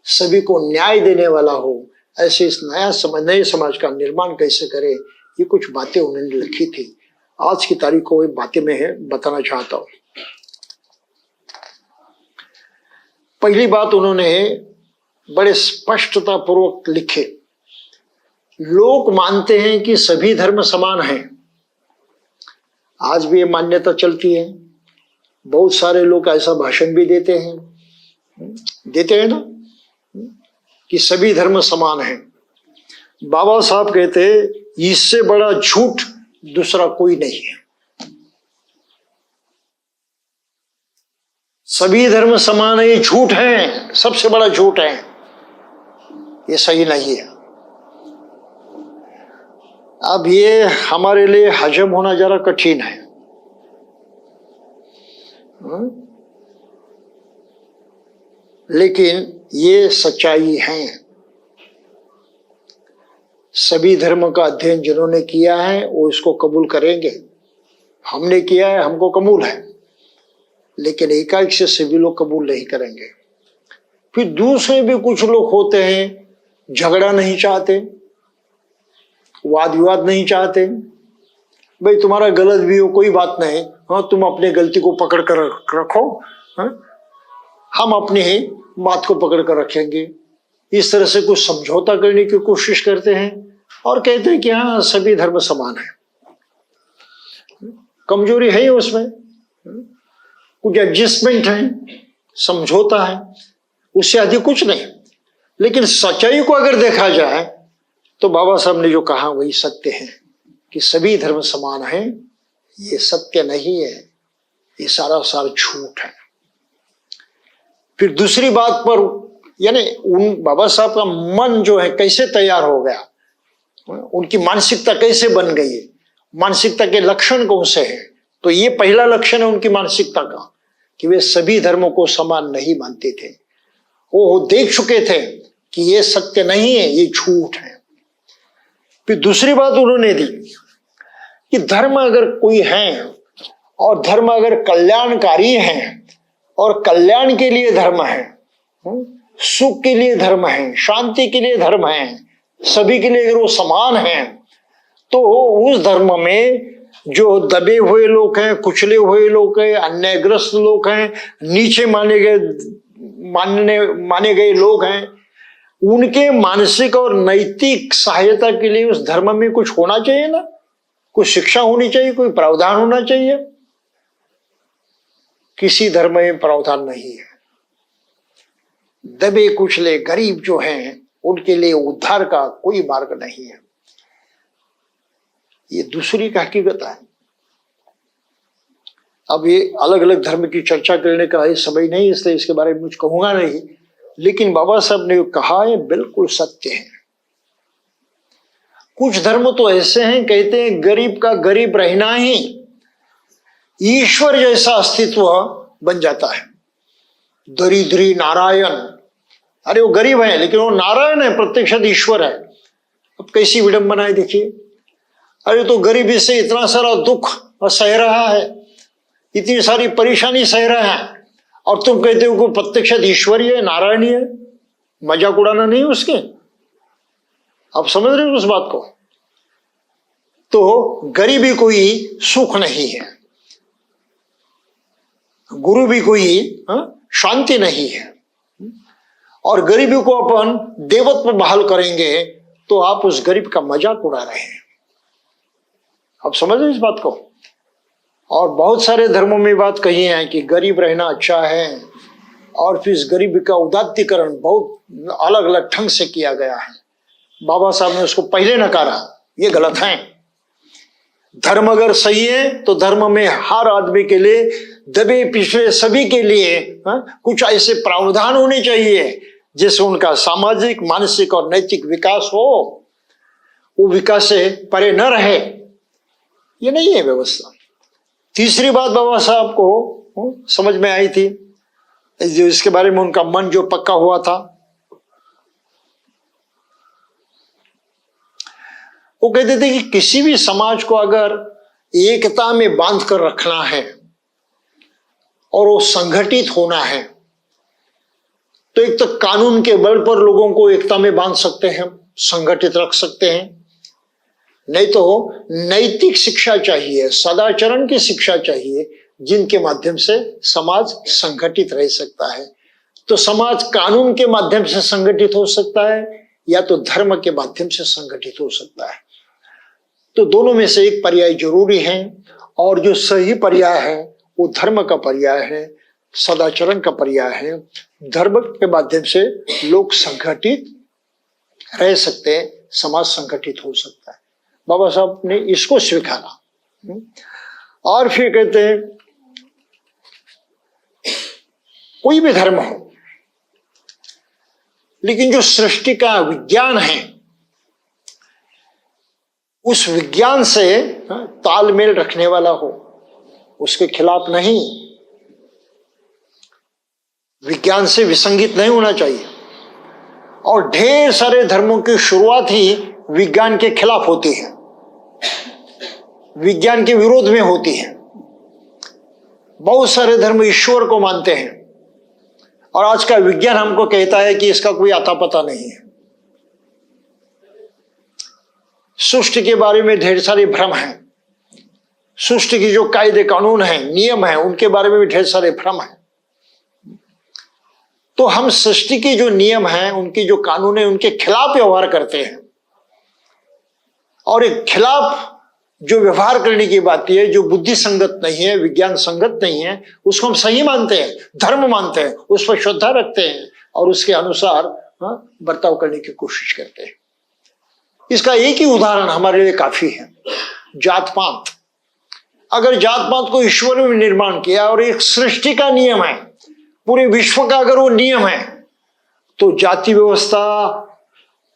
Speaker 1: सभी को न्याय देने वाला हो, ऐसे इस नए समाज का निर्माण कैसे करे, ये कुछ बातें उन्होंने लिखी थी। आज की तारीख को ये बातें मैं बताना चाहता हूं। पहली बात उन्होंने बड़े स्पष्टता पूर्वक लिखे, लोग मानते हैं कि सभी धर्म समान हैं। आज भी ये मान्यता चलती है, बहुत सारे लोग ऐसा भाषण भी देते हैं ना कि सभी धर्म समान हैं। बाबा साहब कहते इससे बड़ा झूठ दूसरा कोई नहीं है। सभी धर्म समान है, ये झूठ है, सबसे बड़ा झूठ है, ये सही नहीं है। अब ये हमारे लिए हजम होना जरा कठिन है, लेकिन ये सच्चाई है। सभी धर्म का अध्ययन जिन्होंने किया है वो इसको कबूल करेंगे। हमने किया है, हमको कबूल है, लेकिन एकाएक से सभी लोग कबूल नहीं करेंगे। फिर दूसरे भी कुछ लोग होते हैं, झगड़ा नहीं चाहते, वाद विवाद नहीं चाहते। भाई तुम्हारा गलत भी हो कोई बात नहीं, हाँ तुम अपने गलती को पकड़ कर रखो, हाँ? हम अपनी ही बात को पकड़ कर रखेंगे। इस तरह से कुछ समझौता करने की कोशिश करते हैं और कहते हैं कि हाँ सभी धर्म समान है। कमजोरी है उसमें, कुछ एडजस्टमेंट है, समझौता है, उससे अधिक कुछ नहीं। लेकिन सच्चाई को अगर देखा जाए तो बाबा साहब ने जो कहा वही सत्य है कि सभी धर्म समान है। ये सत्य नहीं है, ये सारा झूठ है। फिर दूसरी बात पर यानी उन बाबा साहब का मन जो है कैसे तैयार हो गया, उनकी मानसिकता कैसे बन गई है, मानसिकता के लक्षण कौन से हैं। तो ये पहला लक्षण है उनकी मानसिकता का कि वे सभी धर्मों को समान नहीं मानते थे। वो देख चुके थे कि ये सत्य नहीं है, ये झूठ है। फिर दूसरी बात उन्होंने दी कि धर्म अगर कोई है और धर्म अगर कल्याणकारी है और कल्याण के लिए धर्म है, सुख के लिए धर्म है, शांति के लिए धर्म है, सभी के लिए अगर वो समान है, तो उस धर्म में जो दबे हुए लोग हैं, कुचले हुए लोग हैं, अन्यायग्रस्त लोग हैं, नीचे माने गए लोग हैं, उनके मानसिक और नैतिक सहायता के लिए उस धर्म में कुछ होना चाहिए ना, कुछ शिक्षा होनी चाहिए, कोई प्रावधान होना चाहिए। किसी धर्म में प्रावधान नहीं है। दबे कुचले गरीब जो हैं उनके लिए उद्धार का कोई मार्ग नहीं है। ये दूसरी का हकीकत है। अब ये अलग अलग धर्म की चर्चा करने का ये समय नहीं, इसलिए इसके बारे में कुछ कहूंगा नहीं, लेकिन बाबा साहब ने कहा है बिल्कुल सत्य है। कुछ धर्म तो ऐसे हैं, कहते हैं गरीब का गरीब रहना ही ईश्वर जैसा अस्तित्व बन जाता है। दरिद्री नारायण, अरे वो गरीब है लेकिन वो नारायण है, प्रत्यक्षात ईश्वर है। अब कैसी विडंबना है देखिए। अरे तो गरीबी से इतना सारा दुख सह रहा है, इतनी सारी परेशानी सह रहा है, और तुम कहते हो कि प्रत्यक्षात ईश्वरी है, नारायणी है। मजाक उड़ाना नहीं उसके। आप समझ रहे हो उस बात को। तो गरीबी कोई सुख नहीं है, गुरु भी कोई शांति नहीं है। और गरीबी को अपन देवत्व बहाल करेंगे तो आप उस गरीब का मजाक उड़ा रहे हैं। आप समझ रहे इस बात को। और बहुत सारे धर्मों में बात कही है कि गरीब रहना अच्छा है, और फिर इस गरीबी का उदात्तीकरण बहुत अलग अलग ढंग से किया गया है। बाबा साहब ने उसको पहले नकारा, ये गलत है। धर्म अगर सही है तो धर्म में हर आदमी के लिए, दबे पिछड़े सभी के लिए कुछ ऐसे प्रावधान होने चाहिए जिससे उनका सामाजिक, मानसिक और नैतिक विकास हो। वो विकास से परे न रहे, ये नहीं है व्यवस्था। तीसरी बात बाबा साहब को समझ में आई थी, जो इसके बारे में उनका मन जो पक्का हुआ था, वो कहते थे कि किसी भी समाज को अगर एकता में बांध कर रखना है और वो संगठित होना है, तो एक तो कानून के बल पर लोगों को एकता में बांध सकते हैं, संगठित रख सकते हैं, नहीं तो नैतिक शिक्षा चाहिए, सदाचरण की शिक्षा चाहिए, जिनके माध्यम से समाज संगठित रह सकता है। तो समाज कानून के माध्यम से संगठित हो सकता है या तो धर्म के माध्यम से संगठित हो सकता है। तो दोनों में से एक पर्याय जरूरी है, और जो सही पर्याय है वो धर्म का पर्याय है, सदाचरण का पर्याय है। धर्म के माध्यम से लोग संगठित रह सकते हैं, समाज संगठित हो सकता है। बाबा साहब ने इसको स्वीकारा। और फिर कहते हैं कोई भी धर्म हो, लेकिन जो सृष्टि का विज्ञान है उस विज्ञान से तालमेल रखने वाला हो, उसके खिलाफ नहीं, विज्ञान से विसंगत नहीं होना चाहिए। और ढेर सारे धर्मों की शुरुआत ही विज्ञान के खिलाफ होती है, विज्ञान के विरोध में होती है। बहुत सारे धर्म ईश्वर को मानते हैं, और आज का विज्ञान हमको कहता है कि इसका कोई आता पता नहीं है। सृष्टि के बारे में ढेर सारे भ्रम हैं, सृष्टि की जो कायदे कानून हैं, नियम हैं, उनके बारे में भी ढेर सारे भ्रम हैं। तो हम सृष्टि के जो नियम हैं, उनके जो कानून हैं, उनके खिलाफ व्यवहार करते हैं। और एक खिलाफ जो व्यवहार करने की बात है, जो बुद्धि संगत नहीं है, विज्ञान संगत नहीं है, उसको हम सही मानते हैं, धर्म मानते हैं, उस पर श्रद्धा रखते हैं और उसके अनुसार बर्ताव करने की कोशिश करते हैं। इसका एक ही उदाहरण हमारे लिए काफी है, जात पात। अगर जात पात को ईश्वर ने निर्माण किया और एक सृष्टि का नियम है, पूरे विश्व का अगर वो नियम है, तो जाति व्यवस्था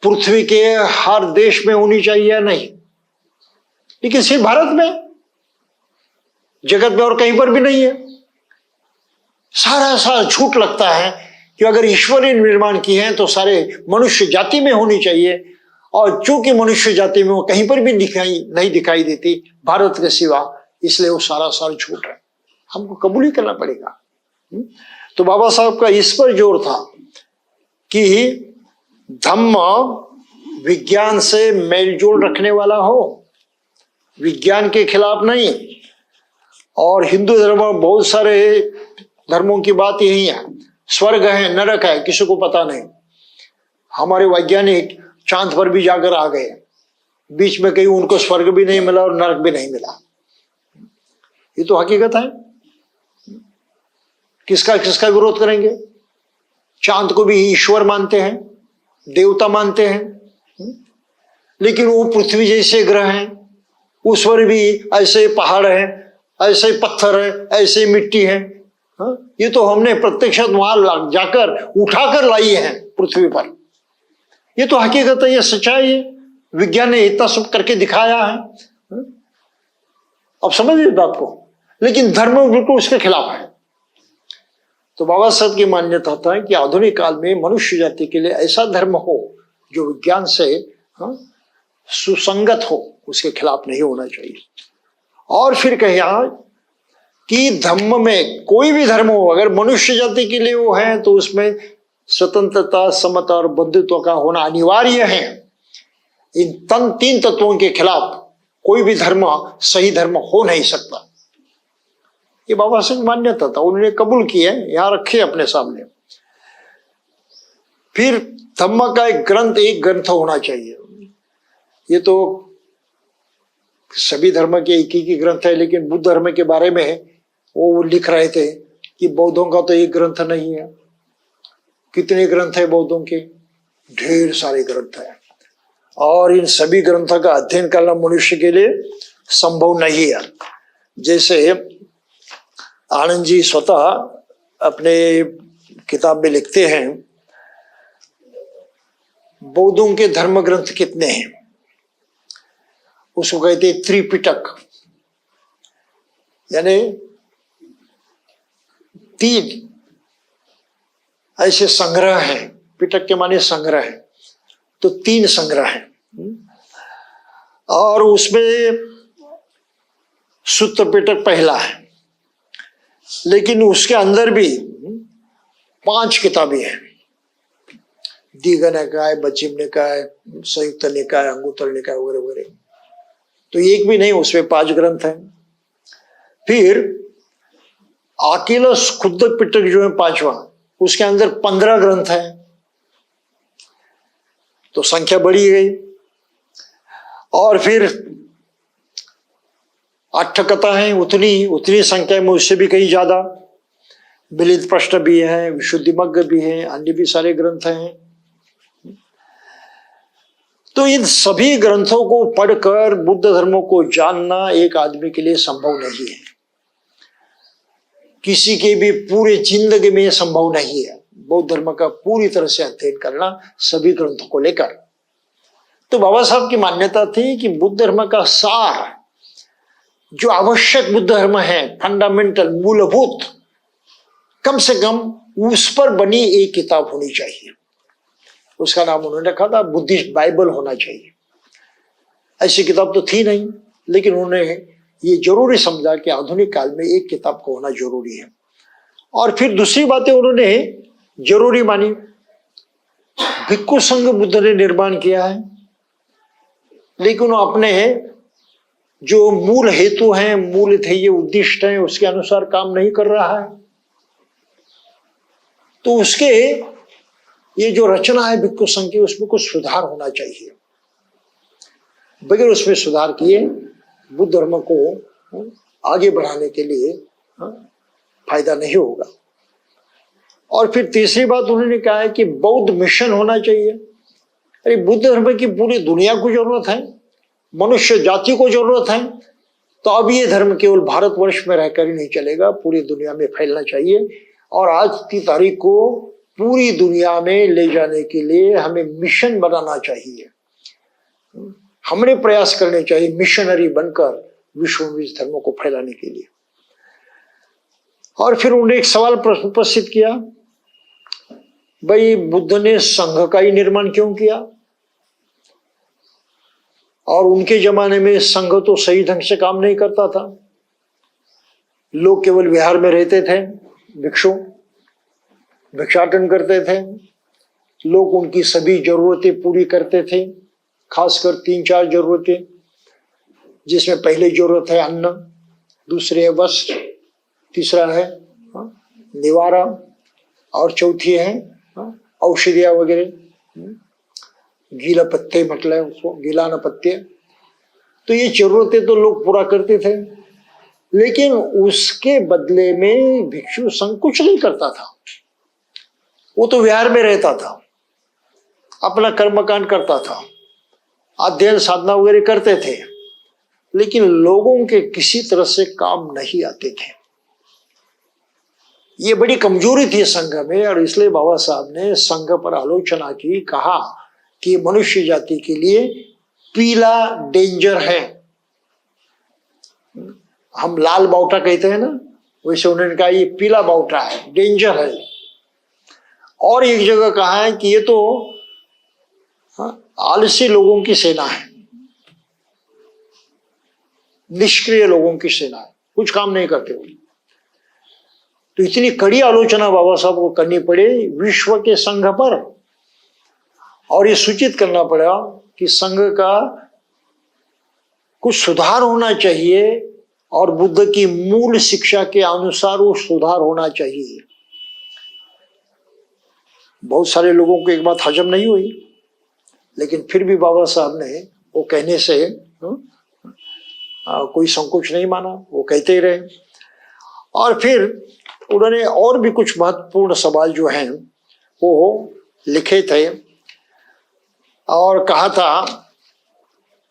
Speaker 1: पृथ्वी के हर देश में होनी चाहिए या नहीं? लेकिन सिर्फ भारत में, जगत में और कहीं पर भी नहीं है। सारा झूठ लगता है कि अगर ईश्वर ने निर्माण किए हैं तो सारे मनुष्य जाति में होनी चाहिए, और चूंकि मनुष्य जाति में वो कहीं पर भी नहीं दिखाई देती भारत के सिवा, इसलिए वो सारा झूठ है। हमको कबूल ही करना पड़ेगा। तो बाबा साहब का इस पर जोर था कि धम्म विज्ञान से मेलजोल रखने वाला हो, विज्ञान के खिलाफ नहीं। और हिंदू धर्म में बहुत सारे धर्मों की बात यही है, स्वर्ग है, नरक है, किसी को पता नहीं। हमारे वैज्ञानिक चांद पर भी जाकर आ गए, बीच में कहीं उनको स्वर्ग भी नहीं मिला और नरक भी नहीं मिला। ये तो हकीकत है। किसका विरोध करेंगे? चांद को भी ईश्वर मानते हैं, देवता मानते हैं, लेकिन वो पृथ्वी जैसे ग्रह हैं, उस पर भी ऐसे पहाड़ है, ऐसे पत्थर है, ऐसे मिट्टी है। ये तो हमने प्रत्यक्ष वहां जाकर उठाकर लाई है पृथ्वी पर। ये तो हकीकत है, ये सच्चाई है, विज्ञान ने इतना सब करके दिखाया है। अब समझ इस बात को। लेकिन धर्म बिल्कुल उसके खिलाफ है। तो बाबा साहब की मान्यता था कि आधुनिक काल में मनुष्य जाति के लिए ऐसा धर्म हो जो विज्ञान से सुसंगत हो, उसके खिलाफ नहीं होना चाहिए। और फिर कहा कि धर्म में कोई भी धर्म हो, अगर मनुष्य जाति के लिए वो है तो उसमें स्वतंत्रता, समता और बंधुत्व का होना अनिवार्य है। इन तीन तत्वों के खिलाफ कोई भी धर्म सही धर्म हो नहीं सकता। ये बाबा साहब मान्यता था, उन्होंने कबूल किया, यहां रखे अपने सामने। फिर धम्म का एक ग्रंथ होना चाहिए। ये तो सभी धर्म के एक ही ग्रंथ है, लेकिन बुद्ध धर्म के बारे में वो लिख रहे थे कि बौद्धों का तो एक ग्रंथ नहीं है। कितने ग्रंथ है बौद्धों के? ढेर सारे ग्रंथ है, और इन सभी ग्रंथों का अध्ययन करना मनुष्य के लिए संभव नहीं है। जैसे आनंद जी स्वतः अपने किताब में लिखते हैं, बौद्धों के धर्म ग्रंथ कितने हैं? उसको कहते हैं त्रिपिटक, यानी 3 ऐसे संग्रह हैं। पिटक के माने संग्रह है, तो 3 संग्रह हैं। और उसमें सूत्र पिटक पहला है, लेकिन उसके अंदर भी 5 किताबें हैं। दीघ निकाय, बचिम निकाय, संयुक्त निकाय, अंगुत्तर निकाय वगैरह वगैरह। तो एक भी नहीं, उसमें 5 ग्रंथ हैं। फिर अकेला खुद पिटक जो है 5वां, उसके अंदर 15 ग्रंथ हैं। तो संख्या बढ़ी गई। और फिर अट्ठकथा है, उतनी संख्या में, उससे भी कहीं ज्यादा। मिलित प्रश्न भी है, विशुद्धिमग्ग भी है, अन्य भी सारे ग्रंथ हैं। तो इन सभी ग्रंथों को पढ़कर बुद्ध धर्म को जानना एक आदमी के लिए संभव नहीं है। किसी के भी पूरे जिंदगी में संभव नहीं है बौद्ध धर्म का पूरी तरह से अध्ययन करना सभी ग्रंथों को लेकर। तो बाबा साहब की मान्यता थी कि बुद्ध धर्म का सार, जो आवश्यक बुद्ध धर्म है, फंडामेंटल, मूलभूत, कम से कम उस पर बनी एक किताब होनी चाहिए। उसका नाम उन्होंने रखा था बुद्धिस्ट बाइबल होना चाहिए। ऐसी किताब तो थी नहीं, लेकिन उन्होंने ये जरूरी समझा कि आधुनिक काल में एक किताब को होना जरूरी है। और फिर दूसरी बातें उन्होंने जरूरी मानी। भिक्खु संघ बुद्ध ने निर्माण किया है, लेकिन वो अपने जो मूल हेतु हैं, मूल ध्येय उद्दिष्ट हैं, उसके अनुसार काम नहीं कर रहा है। तो उसके ये जो रचना है भिक्खु संघ की, उसमें कुछ सुधार होना चाहिए। बगैर उसमें सुधार किए बुद्ध धर्म को आगे बढ़ाने के लिए फायदा नहीं होगा। और फिर तीसरी बात उन्होंने कहा है कि बौद्ध मिशन होना चाहिए। अरे बुद्ध धर्म की पूरी दुनिया को जरूरत है, मनुष्य जाति को जरूरत है। तो अब ये धर्म केवल भारतवर्ष में रहकर ही नहीं चलेगा, पूरी दुनिया में फैलना चाहिए। और आज की तारीख को पूरी दुनिया में ले जाने के लिए हमें मिशन बनाना चाहिए। हमें प्रयास करने चाहिए मिशनरी बनकर विश्व में इस धर्म को फैलाने के लिए। और फिर उन्होंने एक सवाल प्रश्न उपस्थित किया, भाई बुद्ध ने संघ का ही निर्माण क्यों किया? और उनके जमाने में संघ तो सही ढंग से काम नहीं करता था। लोग केवल विहार में रहते थे, भिक्षाटन करते थे। लोग उनकी सभी जरूरतें पूरी करते थे, खासकर 3-4 जरूरतें, जिसमें पहली जरूरत है अन्न, दूसरी है वस्त्र, तीसरा है निवारा, और चौथी है औषधियाँ वगैरह, गीला पत्ते, मतलब उसको गीलाना पत्ते। तो ये जरूरतें तो लोग पूरा करते थे, लेकिन उसके बदले में भिक्षु संघ कुछ नहीं करता था। वो तो विहार में रहता था, अपना कर्मकांड करता था, अध्ययन साधना वगैरह करते थे, लेकिन लोगों के किसी तरह से काम नहीं आते थे। ये बड़ी कमजोरी थी संघ में, और इसलिए बाबा साहब ने संघ पर आलोचना की, कहा कि मनुष्य जाति के लिए पीला डेंजर है। हम लाल बावटा कहते हैं ना, वैसे उन्होंने कहा ये पीला बावटा है, डेंजर है। और एक जगह कहा है कि ये तो आलसी लोगों की सेना है, निष्क्रिय लोगों की सेना है, कुछ काम नहीं करते हो। तो इतनी कड़ी आलोचना बाबा साहब को करनी पड़े विश्व के संघ पर, और ये सूचित करना पड़ा कि संघ का कुछ सुधार होना चाहिए, और बुद्ध की मूल शिक्षा के अनुसार वो सुधार होना चाहिए। बहुत सारे लोगों को एक बात हजम नहीं हुई, लेकिन फिर भी बाबा साहब ने वो कहने से कोई संकोच नहीं माना, वो कहते ही रहे। और फिर उन्होंने और भी कुछ महत्वपूर्ण सवाल जो हैं वो लिखे थे और कहा था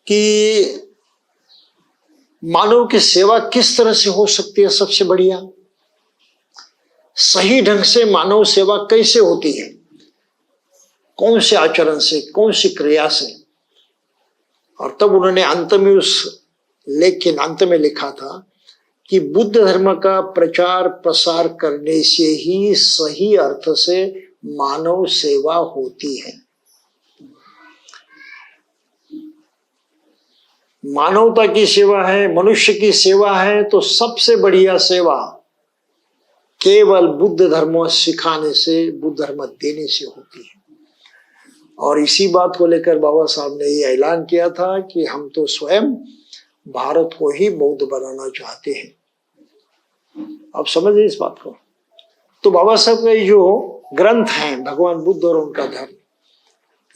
Speaker 1: कि मानव की सेवा किस तरह से हो सकती है सबसे बढ़िया, सही ढंग से मानव सेवा कैसे होती है, कौन से आचरण से, कौन सी क्रिया से। और तब उन्होंने अंत में उस लेख के अंत में लिखा था कि बुद्ध धर्म का प्रचार प्रसार करने से ही सही अर्थ से मानव सेवा होती है। मानवता की सेवा है, मनुष्य की सेवा है, तो सबसे बढ़िया सेवा केवल बुद्ध धर्म सिखाने से, बुद्ध धर्म देने से होती है। और इसी बात को लेकर बाबा साहब ने ये ऐलान किया था कि हम तो स्वयं भारत को ही बौद्ध बनाना चाहते हैं। आप समझिए इस बात को। तो बाबा साहब के जो ग्रंथ हैं भगवान बुद्ध और उनका धर्म,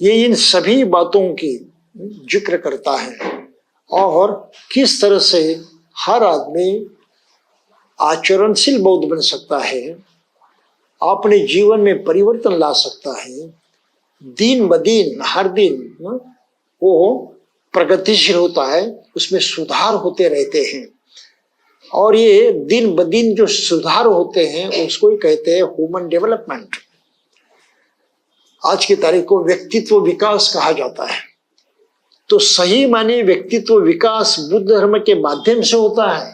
Speaker 1: ये इन सभी बातों की जिक्र करता है और किस तरह से हर आदमी आचरणशील बौद्ध बन सकता है, अपने जीवन में परिवर्तन ला सकता है, दिन ब दिन हर दिन वो प्रगतिशील होता है, उसमें सुधार होते रहते हैं। और ये दिन ब दिन जो सुधार होते हैं उसको ही कहते हैं ह्यूमन डेवलपमेंट। आज की तारीख को व्यक्तित्व विकास कहा जाता है। तो सही माने व्यक्तित्व विकास बुद्ध धर्म के माध्यम से होता है,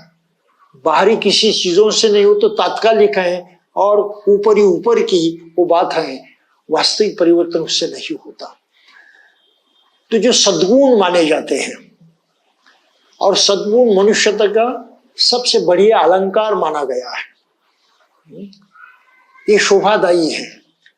Speaker 1: बाहरी किसी चीजों से नहीं हो। तो तात्कालिक है और ऊपर की वो बात है, वास्तविक परिवर्तन उससे नहीं होता। तो जो सद्गुण माने जाते हैं, और सद्गुण मनुष्यता का सबसे बढ़िया अलंकार माना गया है। ये शोभादायी है,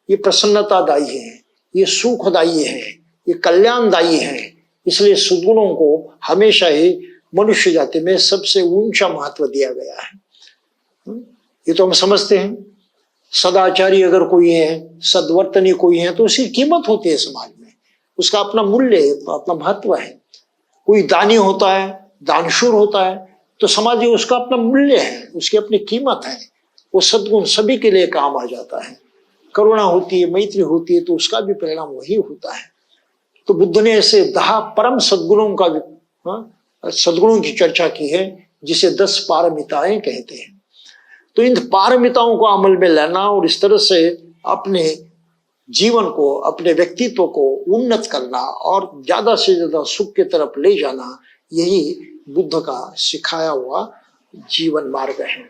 Speaker 1: ये प्रसन्नतादायी है, ये सुखदायी है, ये कल्याणदायी है। इसलिए सद्गुणों को हमेशा ही मनुष्य जाति में सबसे ऊंचा महत्व दिया गया है। ये तो हम समझते हैं। सदाचारी अगर कोई है, सद्वर्तनी कोई है, तो उसकी कीमत होती है समाज में, उसका अपना मूल्य है, अपना महत्व है। कोई दानी होता है, दानशूर होता है, तो समाज में उसका अपना मूल्य है, उसकी अपनी कीमत है। वो सद्गुण सभी के लिए काम आ जाता है। करुणा होती है, मैत्री होती है, तो उसका भी परिणाम वही होता है। तो बुद्ध ने ऐसे 10 परम सद्गुणों का सद्गुणों की चर्चा की है, जिसे 10 पारमिताएं कहते हैं। तो इन पारमिताओं को अमल में लाना और इस तरह से अपने जीवन को, अपने व्यक्तित्व को उन्नत करना और ज्यादा से ज्यादा सुख की तरफ ले जाना, यही बुद्ध का सिखाया हुआ जीवन मार्ग है।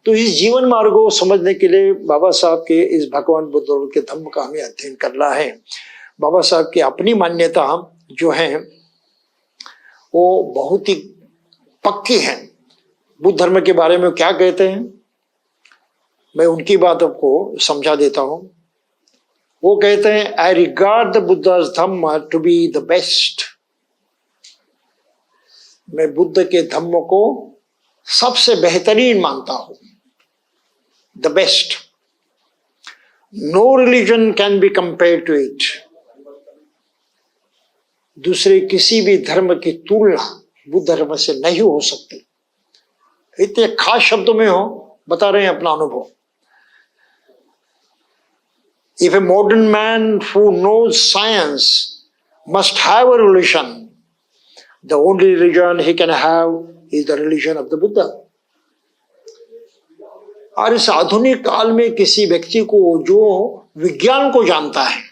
Speaker 1: तो इस जीवन मार्ग को समझने के लिए बाबा साहब के इस भगवान बुद्ध और उनके धम्म का हमें अध्ययन करना है। बाबा साहब की अपनी मान्यता जो है वो बहुत ही पक्की है। बुद्ध धर्म के बारे में क्या कहते हैं, मैं उनकी बात आपको समझा देता हूं। वो कहते हैं, I regard the Buddha's Dhamma to be the best. मैं बुद्ध के धम्म को सबसे बेहतरीन मानता हूं, the best. No religion can be compare to it. दूसरे किसी भी धर्म की तुलना बुद्ध धर्म से नहीं हो सकती। इतने खास शब्दों में हो बता रहे हैं अपना अनुभव। If a modern man who knows science must have a religion, the only religion he can have is the religion of the Buddha. और इस आधुनिक काल में किसी व्यक्ति को जो विज्ञान को जानता है,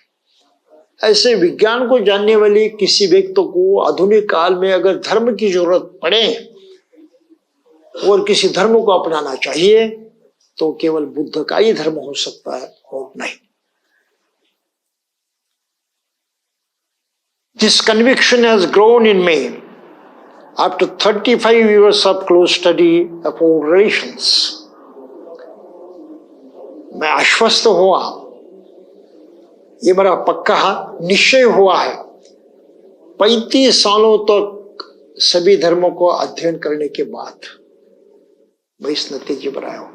Speaker 1: ऐसे विज्ञान को जानने वाले किसी व्यक्ति को आधुनिक काल में अगर धर्म की जरूरत पड़े और किसी धर्म को अपनाना चाहिए, तो केवल बुद्ध का ही धर्म हो सकता है और नहीं। This conviction has grown in me after 35 years of close study of all relations. मैं आश्वस्त हुआ, ये मेरा पक्का निश्चय हुआ है 35 सालों तक सभी धर्मों को अध्ययन करने के बाद मैं इस नतीजे पर आया हूं।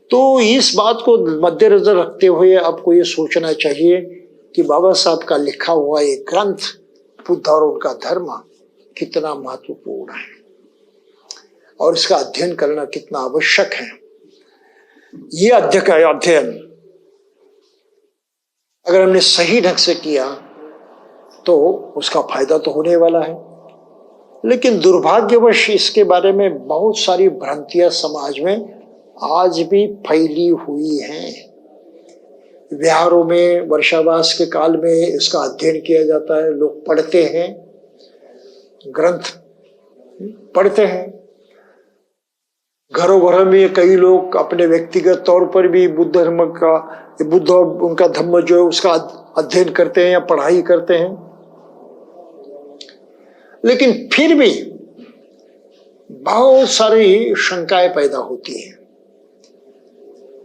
Speaker 1: तो इस बात को मद्देनजर रखते हुए आपको ये सोचना चाहिए कि बाबा साहब का लिखा हुआ ये ग्रंथ बुद्ध और उनका धर्म कितना महत्वपूर्ण है और इसका अध्ययन करना कितना आवश्यक है। ये अध्ययन अगर हमने सही ढंग से किया तो उसका फायदा तो होने वाला है, लेकिन दुर्भाग्यवश इसके बारे में बहुत सारी भ्रांतियां समाज में आज भी फैली हुई हैं। विहारों में वर्षावास के काल में इसका अध्ययन किया जाता है, लोग पढ़ते हैं, ग्रंथ पढ़ते हैं। घरों घरों में कई लोग अपने व्यक्तिगत तौर पर भी बुद्ध धर्म का, बुद्ध और उनका धर्म जो है उसका अध्ययन करते हैं या पढ़ाई करते हैं, लेकिन फिर भी बहुत सारी शंकाएं पैदा होती हैं।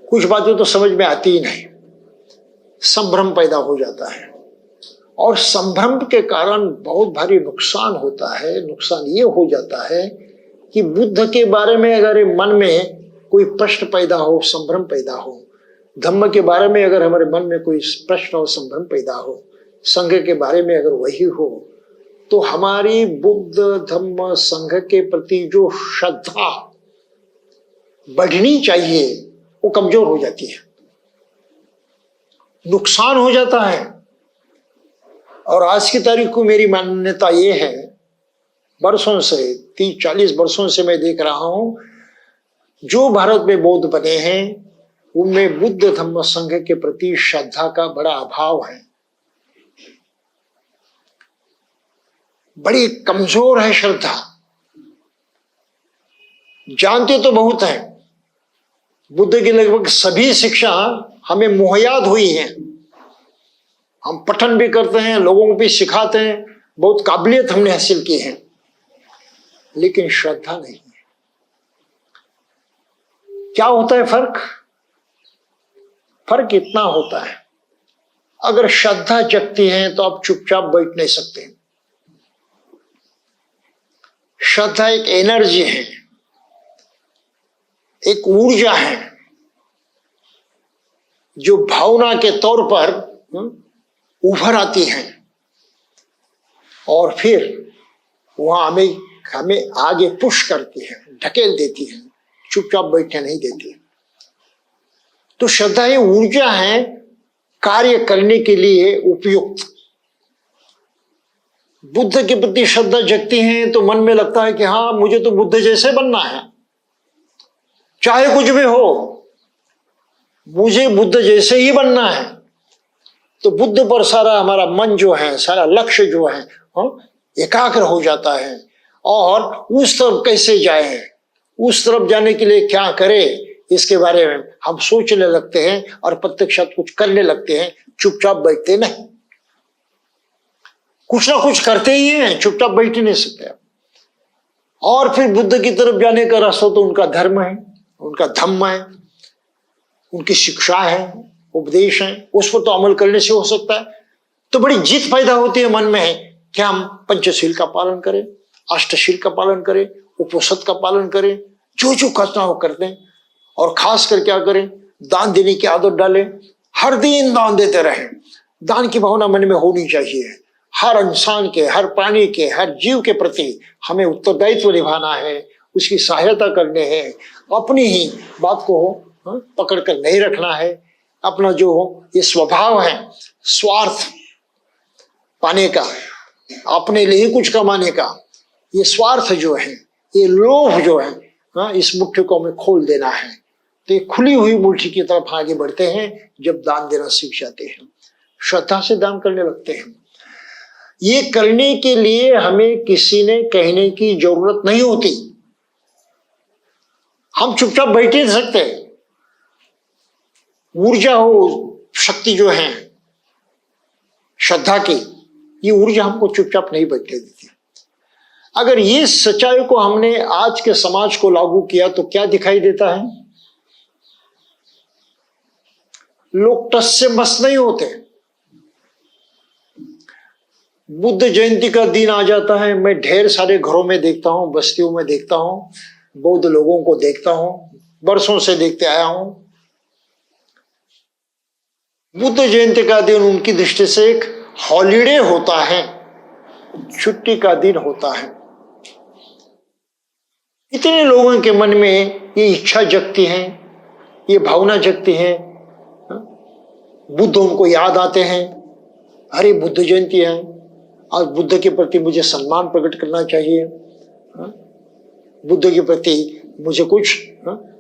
Speaker 1: कुछ बातें तो समझ में आती ही नहीं, संभ्रम पैदा हो जाता है और संभ्रम के कारण बहुत भारी नुकसान होता है। नुकसान ये हो जाता है कि बुद्ध के बारे में अगर मन में कोई प्रश्न पैदा हो, संभ्रम पैदा हो, धम्म के बारे में अगर हमारे मन में कोई प्रश्न और संभ्रम पैदा हो, संघ के बारे में अगर वही हो, तो हमारी बुद्ध धम्म संघ के प्रति जो श्रद्धा बढ़नी चाहिए वो कमजोर हो जाती है, नुकसान हो जाता है। और आज की तारीख को मेरी मान्यता ये है, वर्षों से 30-40 वर्षों से मैं देख रहा हूं, जो भारत में बौद्ध बने हैं उनमें बुद्ध धम्म संघ के प्रति श्रद्धा का बड़ा अभाव है, बड़ी कमजोर है श्रद्धा। जानते तो बहुत हैं, बुद्ध की लगभग सभी शिक्षा हमें मुहैयाद हुई हैं, हम पठन भी करते हैं, लोगों को भी सिखाते हैं, बहुत काबिलियत हमने हासिल की है, लेकिन श्रद्धा नहीं है। क्या होता है फर्क? फर्क इतना होता है, अगर श्रद्धा जगती है तो आप चुपचाप बैठ नहीं सकते। श्रद्धा एक एनर्जी है, एक ऊर्जा है जो भावना के तौर पर उभर आती है और फिर वहां हमें आगे पुश करती है, ढकेल देती है, चुपचाप बैठने नहीं देती। तो श्रद्धा ये ऊर्जा है कार्य करने के लिए उपयुक्त। बुद्ध के प्रति श्रद्धा जगती है तो मन में लगता है कि हाँ, मुझे तो बुद्ध जैसे बनना है, चाहे कुछ भी हो, मुझे बुद्ध जैसे ही बनना है। तो बुद्ध पर सारा हमारा मन जो है, सारा लक्ष्य जो है एकाग्र हो जाता है और उस तरफ कैसे जाए, उस तरफ जाने के लिए क्या करे, इसके बारे में हम सोचने लगते हैं और प्रत्यक्षात कुछ करने लगते हैं, चुपचाप बैठते नहीं। कुछ ना कुछ करते ही हैं, चुपचाप बैठ नहीं सकते। और फिर बुद्ध की तरफ जाने का रास्ता तो उनका धर्म है, उनका धम्म है, उनकी शिक्षा है, उपदेश है, उस पर तो अमल करने से हो सकता है। तो बड़ी जिद पैदा होती है मन में कि हम पंचशील का पालन करें, अष्टशील का पालन करें, उपवसत का पालन करें, जो जो करना हो करते हैं। और खास कर क्या करें, दान देने की आदत डालें, हर दिन दान देते रहें। दान की भावना मन में होनी चाहिए। हर इंसान के, हर प्राणी के, हर जीव के प्रति हमें उत्तरदायित्व निभाना है, उसकी सहायता करने हैं। अपनी ही बात को पकड़ कर नहीं रखना है। अपना जो ये स्वभाव है स्वार्थ पाने का, अपने लिए ही कुछ कमाने का, ये स्वार्थ जो है, ये लोभ जो है, इस मुट्ठी को हमें खोल देना है। तो ये खुली हुई मुट्ठी की तरफ आगे बढ़ते हैं जब दान देना सीख जाते हैं, श्रद्धा से दान करने लगते हैं। ये करने के लिए हमें किसी ने कहने की जरूरत नहीं होती, हम चुपचाप बैठ नहीं सकते। ऊर्जा हो, शक्ति जो है श्रद्धा की, ये ऊर्जा हमको चुपचाप नहीं बैठने देती। अगर ये सच्चाई को हमने आज के समाज को लागू किया तो क्या दिखाई देता है? लोग टस से मस नहीं होते। बुद्ध जयंती का दिन आ जाता है, मैं ढेर सारे घरों में देखता हूं, बस्तियों में देखता हूं, बौद्ध लोगों को देखता हूं, वर्षों से देखते आया हूं। बुद्ध जयंती का दिन उनकी दृष्टि से एक हॉलिडे होता है, छुट्टी का दिन होता है। इतने लोगों के मन में ये इच्छा जगती है, ये भावना जगती है, बुद्ध उनको याद आते हैं, अरे बुद्ध जयंती है, आज बुद्ध के प्रति मुझे सम्मान प्रकट करना चाहिए, बुद्ध के प्रति मुझे कुछ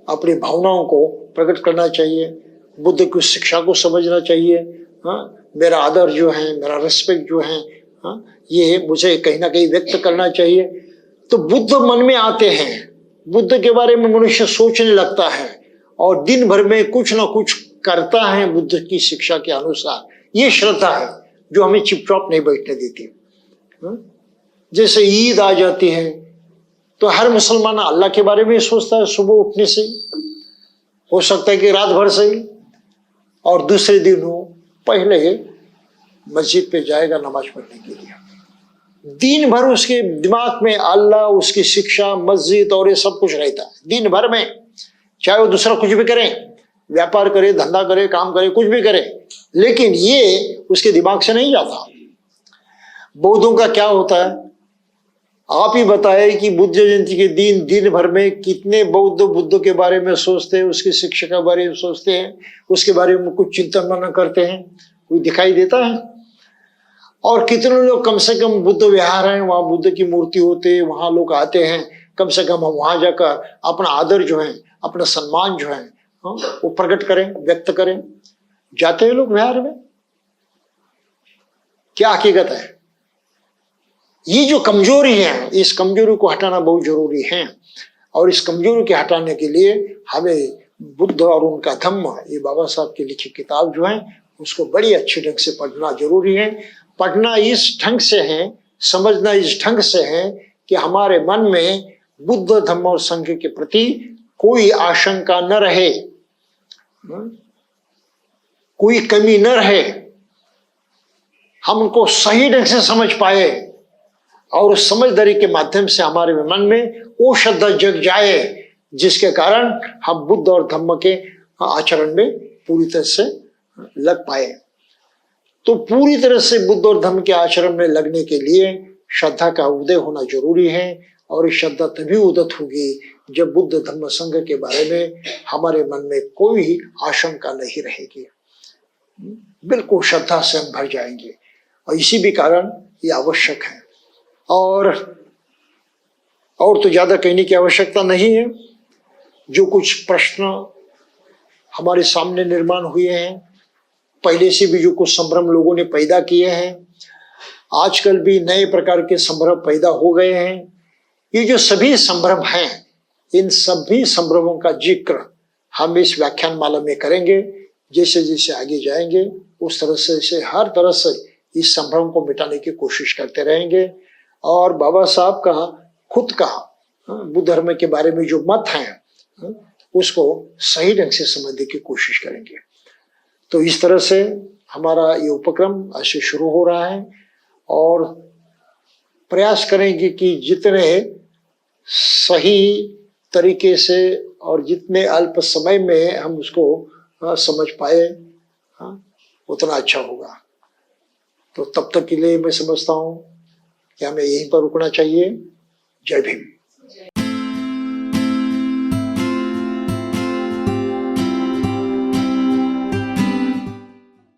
Speaker 1: अपनी भावनाओं को प्रकट करना चाहिए, बुद्ध की शिक्षा को समझना चाहिए, मेरा आदर जो है, मेरा रिस्पेक्ट जो है, ये मुझे कहीं ना कहीं व्यक्त करना चाहिए। तो बुद्ध मन में आते हैं, बुद्ध के बारे में मनुष्य सोचने लगता है और दिन भर में कुछ ना कुछ करता है बुद्ध की शिक्षा के अनुसार। ये श्रद्धा है जो हमें चिपचाप नहीं बैठने देती। जैसे ईद आ जाती है तो हर मुसलमान अल्लाह के बारे में सोचता है, सुबह उठने से, हो सकता है कि रात भर से ही, और दूसरे दिन हो पहले मस्जिद पे जाएगा नमाज पढ़ने के लिए। दिन भर उसके दिमाग में अल्लाह, उसकी शिक्षा, मस्जिद और ये सब कुछ रहता है दिन भर में। चाहे वो दूसरा कुछ भी करे, व्यापार करे, धंधा करे, काम करे, कुछ भी करे, लेकिन ये उसके दिमाग से नहीं जाता। बौद्धों का क्या होता है, आप ही बताए कि बुद्ध जयंती के दिन दिन भर में कितने बौद्ध बुद्ध के बारे में सोचते हैं, उसकी शिक्षा के बारे में सोचते हैं, उसके बारे में कुछ चिंतन मनन करते हैं, कोई दिखाई देता है? और कितने लोग कम से कम बुद्ध विहार है, वहां बुद्ध की मूर्ति होते, वहां लोग आते हैं, कम से कम हम वहां जाकर अपना आदर जो है, अपना सम्मान जो है वो प्रकट करें, व्यक्त करें। जाते हैं लोग विहार में? क्या हकीकत है? ये जो कमजोरी है, इस कमजोरी को हटाना बहुत जरूरी है, और इस कमजोरी के हटाने के लिए हमें बुद्ध और उनका धम्म, ये बाबा साहब की लिखी किताब जो है उसको बड़ी अच्छे ढंग से पढ़ना जरूरी है। पढ़ना इस ढंग से है, समझना इस ढंग से है कि हमारे मन में बुद्ध धम्म और संघ के प्रति कोई आशंका न रहे, कोई कमी न रहे, हम उनको सही ढंग से समझ पाए, और उस समझदारी के माध्यम से हमारे मन में वो श्रद्धा जग जाए जिसके कारण हम बुद्ध और धम्म के आचरण में पूरी तरह से लग पाए। तो पूरी तरह से बुद्ध और धम्म के आचरण में लगने के लिए श्रद्धा का उदय होना जरूरी है, और ये श्रद्धा तभी उदित होगी जब बुद्ध धम्म संघ के बारे में हमारे मन में कोई आशंका नहीं रहेगी, बिल्कुल श्रद्धा से हम भर जाएंगे। और इसी भी कारण ये आवश्यक है, और तो ज्यादा कहने की आवश्यकता नहीं है। जो कुछ प्रश्न हमारे सामने निर्माण हुए हैं, पहले से भी जो कुछ संभ्रम लोगों ने पैदा किए हैं, आजकल भी नए प्रकार के संभ्रम पैदा हो गए हैं, ये जो सभी संभ्रम हैं, इन सभी संभ्रमों का जिक्र हम इस व्याख्यान माला में करेंगे। जैसे जैसे आगे जाएंगे उस तरह से हर तरह से इस संभ्रम को मिटाने की कोशिश करते रहेंगे, और बाबा साहब का खुद का बुद्ध धर्म के बारे में जो मत है उसको सही ढंग से समझने की कोशिश करेंगे। तो इस तरह से हमारा ये उपक्रम ऐसे शुरू हो रहा है, और प्रयास करेंगे कि जितने सही तरीके से और जितने अल्प समय में हम उसको समझ पाए उतना अच्छा होगा। तो तब तक के लिए मैं समझता हूँ कि हमें यहीं पर रुकना चाहिए। जय भीम।